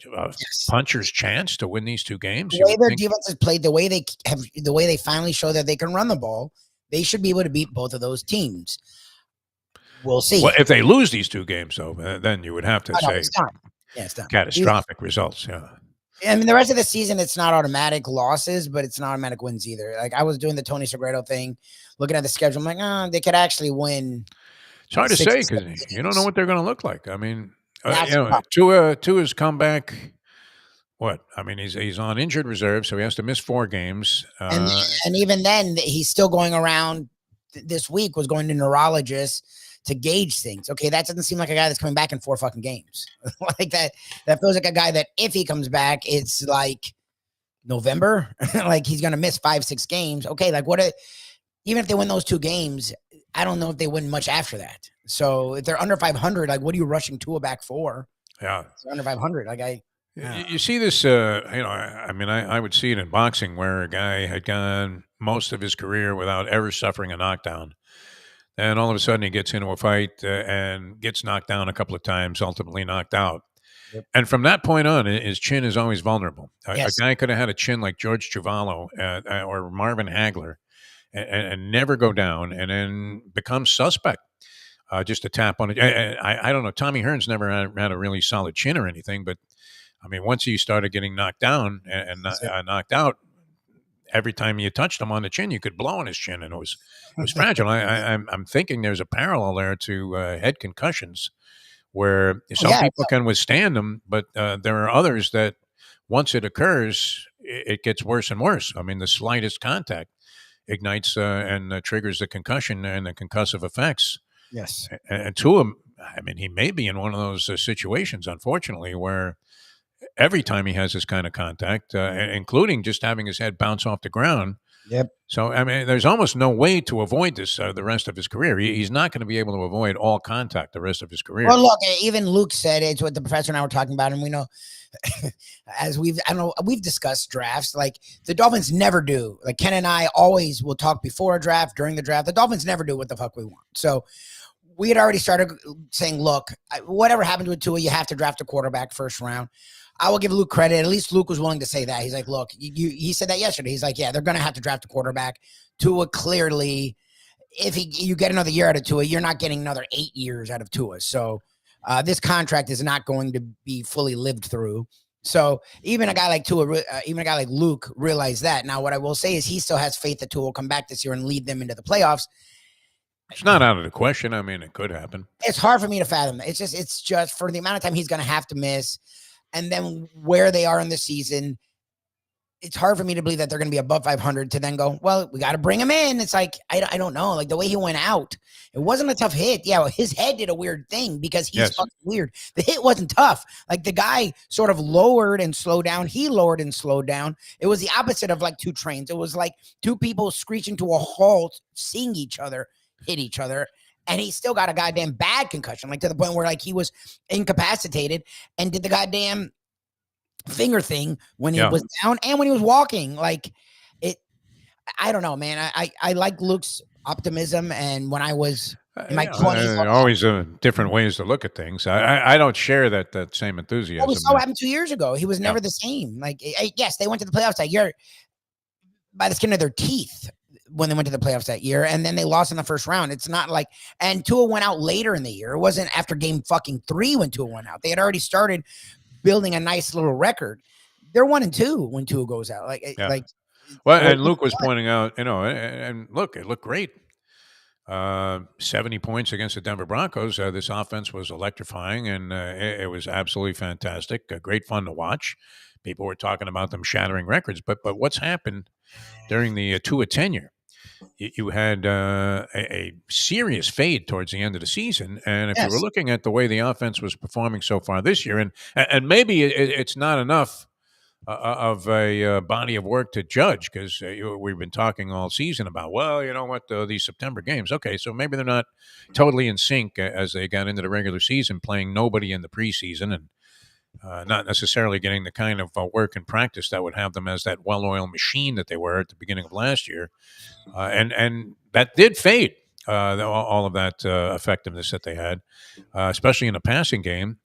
puncher's chance to win these two games? The way their defense is played, the way they finally show that they can run the ball, they should be able to beat both of those teams. We'll see. Well, if they lose these two games, though, then you would have to say it's done. Yeah, it's done. Catastrophic results. Yeah. I mean, the rest of the season, it's not automatic losses, but it's not automatic wins either. Like I was doing the Tony Segredo thing, looking at the schedule. I'm like, they could actually win. It's hard to say because you don't know what they're going to look like. I mean, Tua's comeback. What? I mean, he's on injured reserve, so he has to miss 4 games. And even then, he's still going around. This week was going to neurologists to gauge things. Okay, that doesn't seem like a guy that's coming back in 4 fucking games. Like that feels like a guy that if he comes back, it's like November. Like he's gonna miss 5-6 games. Okay, like even if they win those 2 games, I don't know if they win much after that. So if they're under 500, like what are you rushing Tua back for? Yeah, if they're under 500. Like You see this, I mean, I would see it in boxing where a guy had gone most of his career without ever suffering a knockdown. And all of a sudden he gets into a fight and gets knocked down a couple of times, ultimately knocked out. Yep. And from that point on, his chin is always vulnerable. A Yes. guy could have had a chin like George Chuvalo or Marvin Hagler and never go down and then become suspect. Just a tap on it. I don't know. Tommy Hearns never had a really solid chin or anything, but I mean, once he started getting knocked down and knocked out, every time you touched him on the chin, you could blow on his chin, and it was fragile. I'm thinking there's a parallel there to head concussions, where some people can withstand them, but there are others that once it occurs, it gets worse and worse. I mean, the slightest contact ignites and triggers the concussion and the concussive effects. Yes. And to him, I mean, he may be in one of those situations, unfortunately, where every time he has this kind of contact, including just having his head bounce off the ground. Yep. So, I mean, there's almost no way to avoid this the rest of his career. He's not going to be able to avoid all contact the rest of his career. Well, look, even Luke said it's what the professor and I were talking about, and we know, we've discussed drafts. Like the Dolphins never do. Like Ken and I always will talk before a draft, during the draft. The Dolphins never do what the fuck we want. So we had already started saying, look, whatever happens with Tua, you have to draft a quarterback first round. I will give Luke credit. At least Luke was willing to say that. He's like, look, he said that yesterday. He's like, yeah, they're going to have to draft a quarterback. Tua clearly, if you get another year out of Tua, you're not getting another 8 years out of Tua. So this contract is not going to be fully lived through. So even a guy like Tua, even a guy like Luke realized that. Now, what I will say is he still has faith that Tua will come back this year and lead them into the playoffs. It's not out of the question. I mean, it could happen. It's hard for me to fathom. It's just for the amount of time he's going to have to miss. And then where they are in the season, it's hard for me to believe that they're going to be above 500 to then go, well, we got to bring him in. It's like, I don't know. Like the way he went out, it wasn't a tough hit. Yeah, his head did a weird thing because he's fucking weird. The hit wasn't tough. Like the guy sort of lowered and slowed down. He lowered and slowed down. It was the opposite of like two trains. It was like two people screeching to a halt, seeing each other hit each other. And he still got a goddamn bad concussion, like to the point where like he was incapacitated and did the goddamn finger thing when he was down and when he was walking. Like it, I don't know, man. I like Luke's optimism, and when I was in my 20s, always different ways to look at things. I don't share that same enthusiasm. What so happened 2 years ago? He was never the same. Like yes, they went to the playoffs that year by the skin of their teeth when they went to the playoffs that year, and then they lost in the first round. It's not like, and Tua went out later in the year. It wasn't after game fucking 3 when Tua went out. They had already started building a nice little record. They're 1-2 when Tua goes out. Well, and Luke was pointing out, and look, it looked great. 70 points against the Denver Broncos. This offense was electrifying, and it was absolutely fantastic. Great fun to watch. People were talking about them shattering records, but what's happened during the Tua tenure? You had a serious fade towards the end of the season, and if you were looking at the way the offense was performing so far this year, and maybe it's not enough of a body of work to judge, because we've been talking all season about, well, you know what, these September games, okay, so maybe they're not totally in sync as they got into the regular season, playing nobody in the preseason and not necessarily getting the kind of work and practice that would have them as that well-oiled machine that they were at the beginning of last year. And that did fade, all of that effectiveness that they had, especially in the passing game.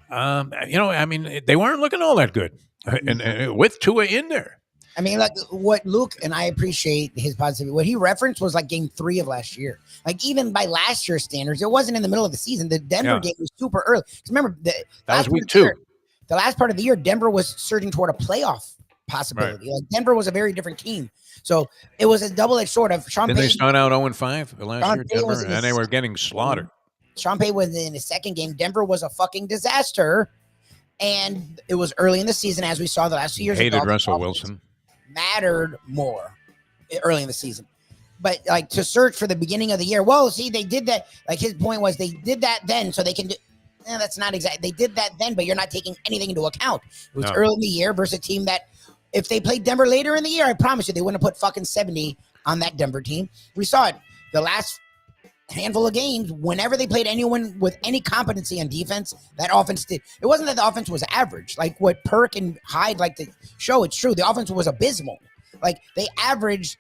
I mean, they weren't looking all that good, and with Tua in there. I mean, like what Luke, and I appreciate his positivity, what he referenced was like game 3 of last year. Like even by last year's standards, it wasn't in the middle of the season. The Denver game was super early. Remember, that was week 2. The last part of the year, Denver was surging toward a playoff possibility. Right. Like Denver was a very different team. So it was a double-edged sword of Sean Payton. Did they start out 0-5 last year, Denver? And they were getting slaughtered. Sean Payton was in his second game. Denver was a fucking disaster. And it was early in the season, as we saw the last 2 years. Hated Russell Wilson. Mattered more early in the season. But like to search for the beginning of the year, well, see, they did that. Like his point was they did that then so they can do. That's not exact. They did that then, but you're not taking anything into account. It was early in the year versus a team that if they played Denver later in the year, I promise you they wouldn't have put fucking 70 on that Denver team. We saw it. The last handful of games, whenever they played anyone with any competency on defense, that offense did. It wasn't that the offense was average. Like what Perk and Hyde like to show, it's true. The offense was abysmal. Like they averaged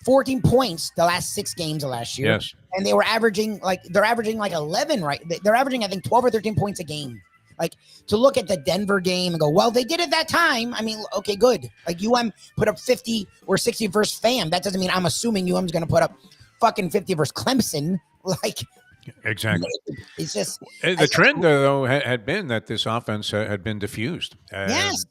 14 points the last 6 games of last year. Yes. And they're averaging like 11, right? They're averaging, I think, 12 or 13 points a game. Like to look at the Denver game and go, well, they did it that time. I mean, okay, good. Like UM put up 50 or 60 versus FAM. That doesn't mean I'm assuming UM's going to put up fucking 50 versus Clemson. Like, exactly. It's just the trend though had been that this offense had been diffused. Yes.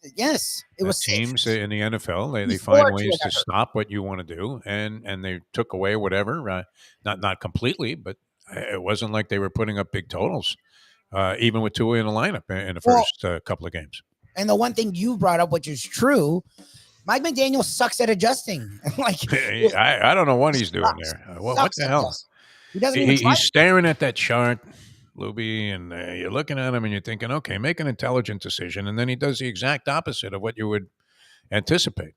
It was teams in the NFL. They find ways to stop what you want to do, and they took away whatever. Not completely, but it wasn't like they were putting up big totals, even with Tua in the lineup in the first couple of games. And the one thing you brought up, which is true, Mike McDaniel sucks at adjusting. Like I don't know what he's doing there. What the hell? He doesn't even try. He's staring at that chart, Lubie, and you're looking at him and you're thinking, okay, make an intelligent decision. And then he does the exact opposite of what you would anticipate.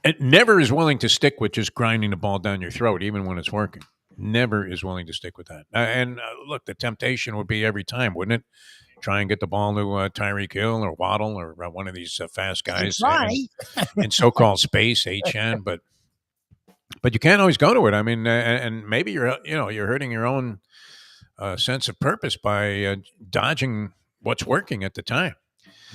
It never is willing to stick with just grinding the ball down your throat, even when it's working. Never is willing to stick with that. Look, the temptation would be every time, wouldn't it? Try and get the ball to Tyreek Hill or Waddle or one of these fast guys in so-called space, HN, but you can't always go to it. I mean, and maybe you're hurting your own sense of purpose by dodging what's working at the time.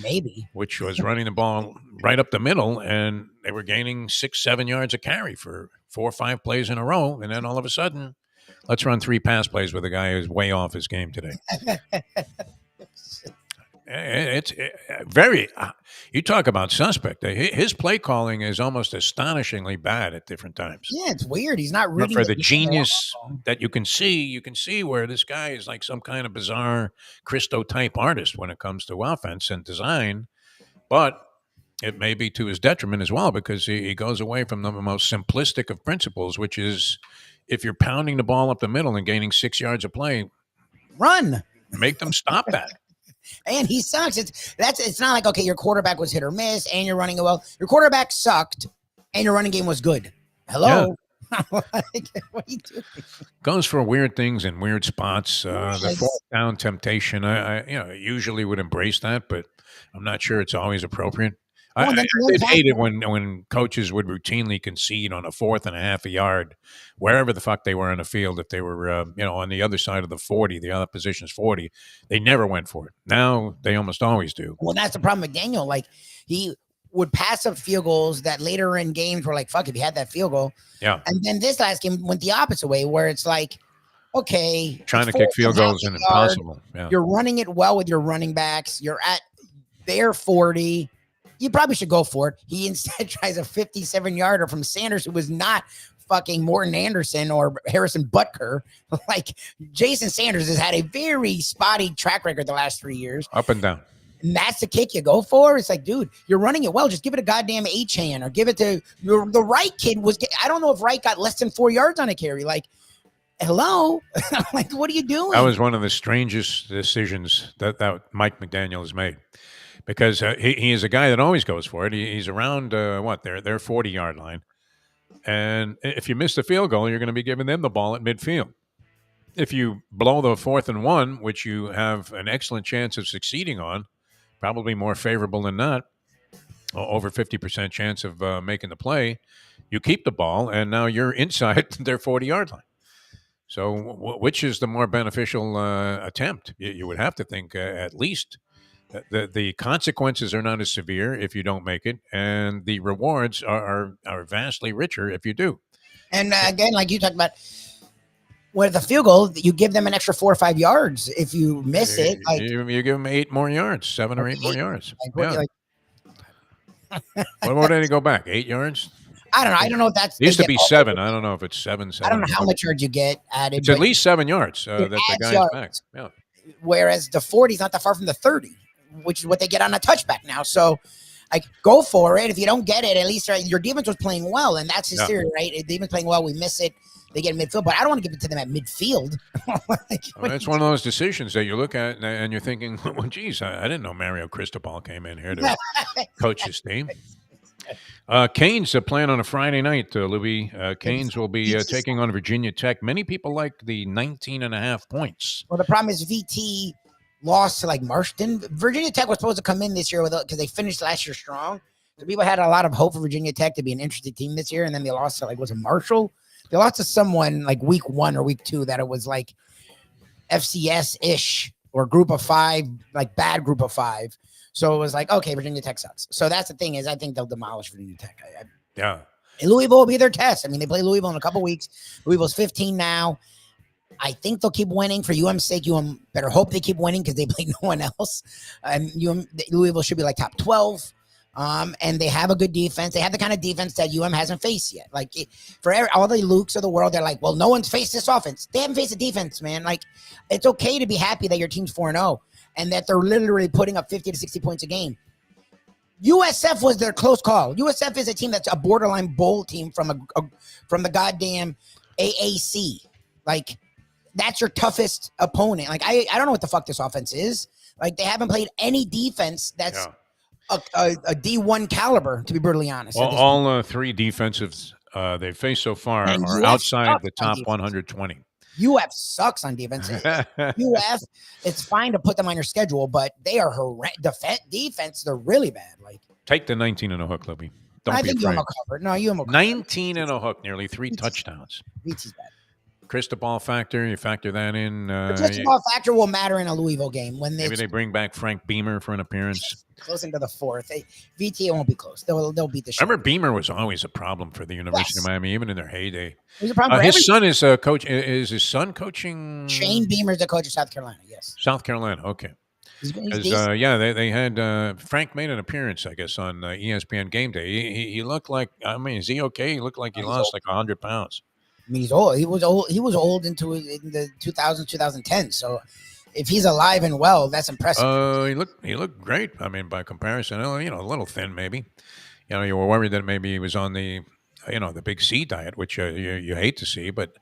Maybe. Which was running the ball right up the middle, and they were gaining 6-7 yards a carry for 4 or 5 plays in a row, and then all of a sudden, let's run 3 pass plays with a guy who's way off his game today. It's very. You talk about suspect. His play calling is almost astonishingly bad at different times. Yeah, it's weird. He's not reading. For the genius that you can see where this guy is like some kind of bizarre Christo type artist when it comes to offense and design, but it may be to his detriment as well because he goes away from the most simplistic of principles, which is if you're pounding the ball up the middle and gaining 6 yards a play, run. Make them stop that. And he sucks. It's not like, okay, your quarterback was hit or miss and you're running well. Your quarterback sucked and your running game was good. Hello? Yeah. What are you doing? Goes for weird things in weird spots. The fourth down temptation, I usually would embrace that, but I'm not sure it's always appropriate. I did hate it when coaches would routinely concede on a 4th and a half a yard, wherever the fuck they were on the field. If they were, on the other side of the 40, the other position's 40, they never went for it. Now they almost always do. Well, that's the problem with Daniel. Like he would pass up field goals that later in games were like, fuck, if he had that field goal. Yeah. And then this last game went the opposite way, where it's like, okay, trying to kick field goals is impossible. Yeah. You're running it well with your running backs. You're at their 40. You probably should go for it. He instead tries a 57-yarder from Sanders, who was not fucking Morton Anderson or Harrison Butker. Like Jason Sanders has had a very spotty track record the last 3 years. Up and down. And that's the kick you go for. It's like, dude, you're running it well. Just give it a goddamn H-hand or give it to the Wright kid. I don't know if Wright got less than 4 yards on a carry. Like, hello? Like, what are you doing? That was one of the strangest decisions that Mike McDaniel has made. Because he is a guy that always goes for it. He's around, their 40-yard line. And if you miss the field goal, you're going to be giving them the ball at midfield. If you blow the 4th and 1, which you have an excellent chance of succeeding on, probably more favorable than not, over 50% chance of making the play, you keep the ball, and now you're inside their 40-yard line. So which is the more beneficial attempt? You would have to think at least the consequences are not as severe if you don't make it, and the rewards are vastly richer if you do. And again, like you talked about, with the field goal, you give them an extra 4 or 5 yards. If you miss it, like, you give them 8 more yards, 7 or 8 more yards. Like, what more did he go back? 8 yards? I don't know. I don't know if that's. It used to be 7. I don't know if it's 7. I don't know how much yards you get added. It's at least 7 yards that the guy's back. Yeah. Whereas the 40 is not that far from the 30, which is what they get on a touchback now. So, like, go for it. If you don't get it, at least your defense was playing well, and that's his theory, right? If defense playing well, we miss it. They get midfield, but I don't want to give it to them at midfield. It's one of those decisions that you look at and you're thinking, well, geez, I didn't know Mario Cristobal came in here to coach his team. Canes playing on a Friday night, Lubie. Canes will be taking on Virginia Tech. Many people like the 19.5 points. Well, the problem is VT lost to like Marston. Virginia Tech was supposed to come in this year because they finished last year strong. So people had a lot of hope for Virginia Tech to be an interesting team this year, and then they lost to was it Marshall? They lost to someone like week 1 or week 2 that it was like FCS-ish or group of 5, like bad group of 5. So it was like, okay, Virginia Tech sucks. So that's the thing is I think they'll demolish Virginia Tech. Yeah. And Louisville will be their test. I mean, they play Louisville in a couple weeks. Louisville's 15 now. I think they'll keep winning. For UM's sake, UM better hope they keep winning because they play no one else. And Louisville should be like top 12. And they have a good defense. They have the kind of defense that UM hasn't faced yet. Like for all the Lukes of the world, they're like, well, no one's faced this offense. They haven't faced a defense, man. Like it's okay to be happy that your team's 4-0 and that they're literally putting up 50 to 60 points a game. USF was their close call. USF is a team that's a borderline bowl team from the goddamn AAC. Like that's your toughest opponent. Like I don't know what the fuck this offense is. Like they haven't played any defense that's a D1 caliber, to be brutally honest. Well, all 3 defensives they face so far are outside the top 120. UF sucks on defense. UF, it's fine to put them on your schedule, but they are defense. They're really bad. Like take the 19 and a hook, Libby. I think UM will cover. No, UM will cover. 19 and a hook, nearly 3 touchdowns. VT's bad. Crystal ball factor, you factor that in. The crystal ball factor will matter in a Louisville game when maybe they bring back Frank Beamer for an appearance. Close into the 4th. VT won't be close. They'll beat the shit. Remember, Beamer was always a problem for the University of Miami, even in their heyday. He's a problem for his son is coach. Is his son coaching? Shane Beamer's the coach of South Carolina. Yes. South Carolina. Okay. They had Frank made an appearance, I guess, on ESPN Game Day. He looked like. I mean, is he okay? He looked like he lost like 100 pounds. I mean, he's old. He was old in the 2000s, 2010. So if he's alive and well, that's impressive. He looked great. I mean, by comparison, a little thin maybe. You were worried that maybe he was on the big C diet, which you hate to see. But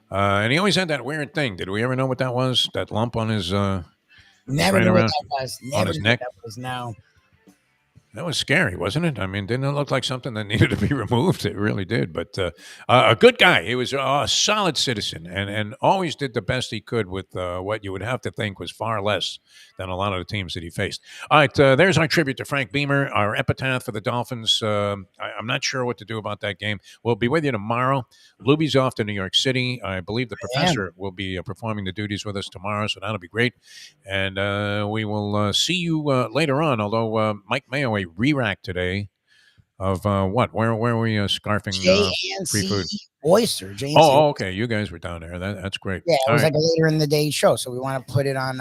and he always had that weird thing. Did we ever know what that was? That lump on his never knew what that was. On his neck. That was now. That was scary, wasn't it? I mean, didn't it look like something that needed to be removed? It really did. But a good guy. He was a solid citizen and always did the best he could with what you would have to think was far less than a lot of the teams that he faced. All right, there's our tribute to Frank Beamer, our epitaph for the Dolphins. I'm not sure what to do about that game. We'll be with you tomorrow. Lubie's off to New York City. I believe the professor will be performing the duties with us tomorrow, so that'll be great. And we will see you later on, although Mike Mayo, a re-rack today of what? Where were we scarfing free food? Oyster. JNC Oh, okay. You guys were down there. That's great. Yeah, it was like a later in the day show, so we want to put it on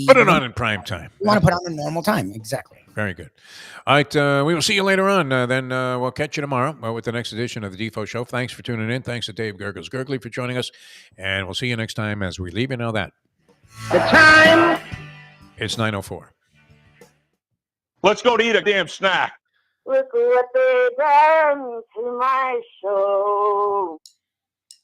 Put it on in prime time. We want to put it on the normal time. Exactly. Very good. All right, we will see you later on. Then we'll catch you tomorrow with the next edition of the Defo Show. Thanks for tuning in. Thanks to Dave Gurggles Gergely for joining us. And we'll see you next time as we leave you know that. The time. It's 9:04. Let's go to eat a damn snack. Look what they done to my show.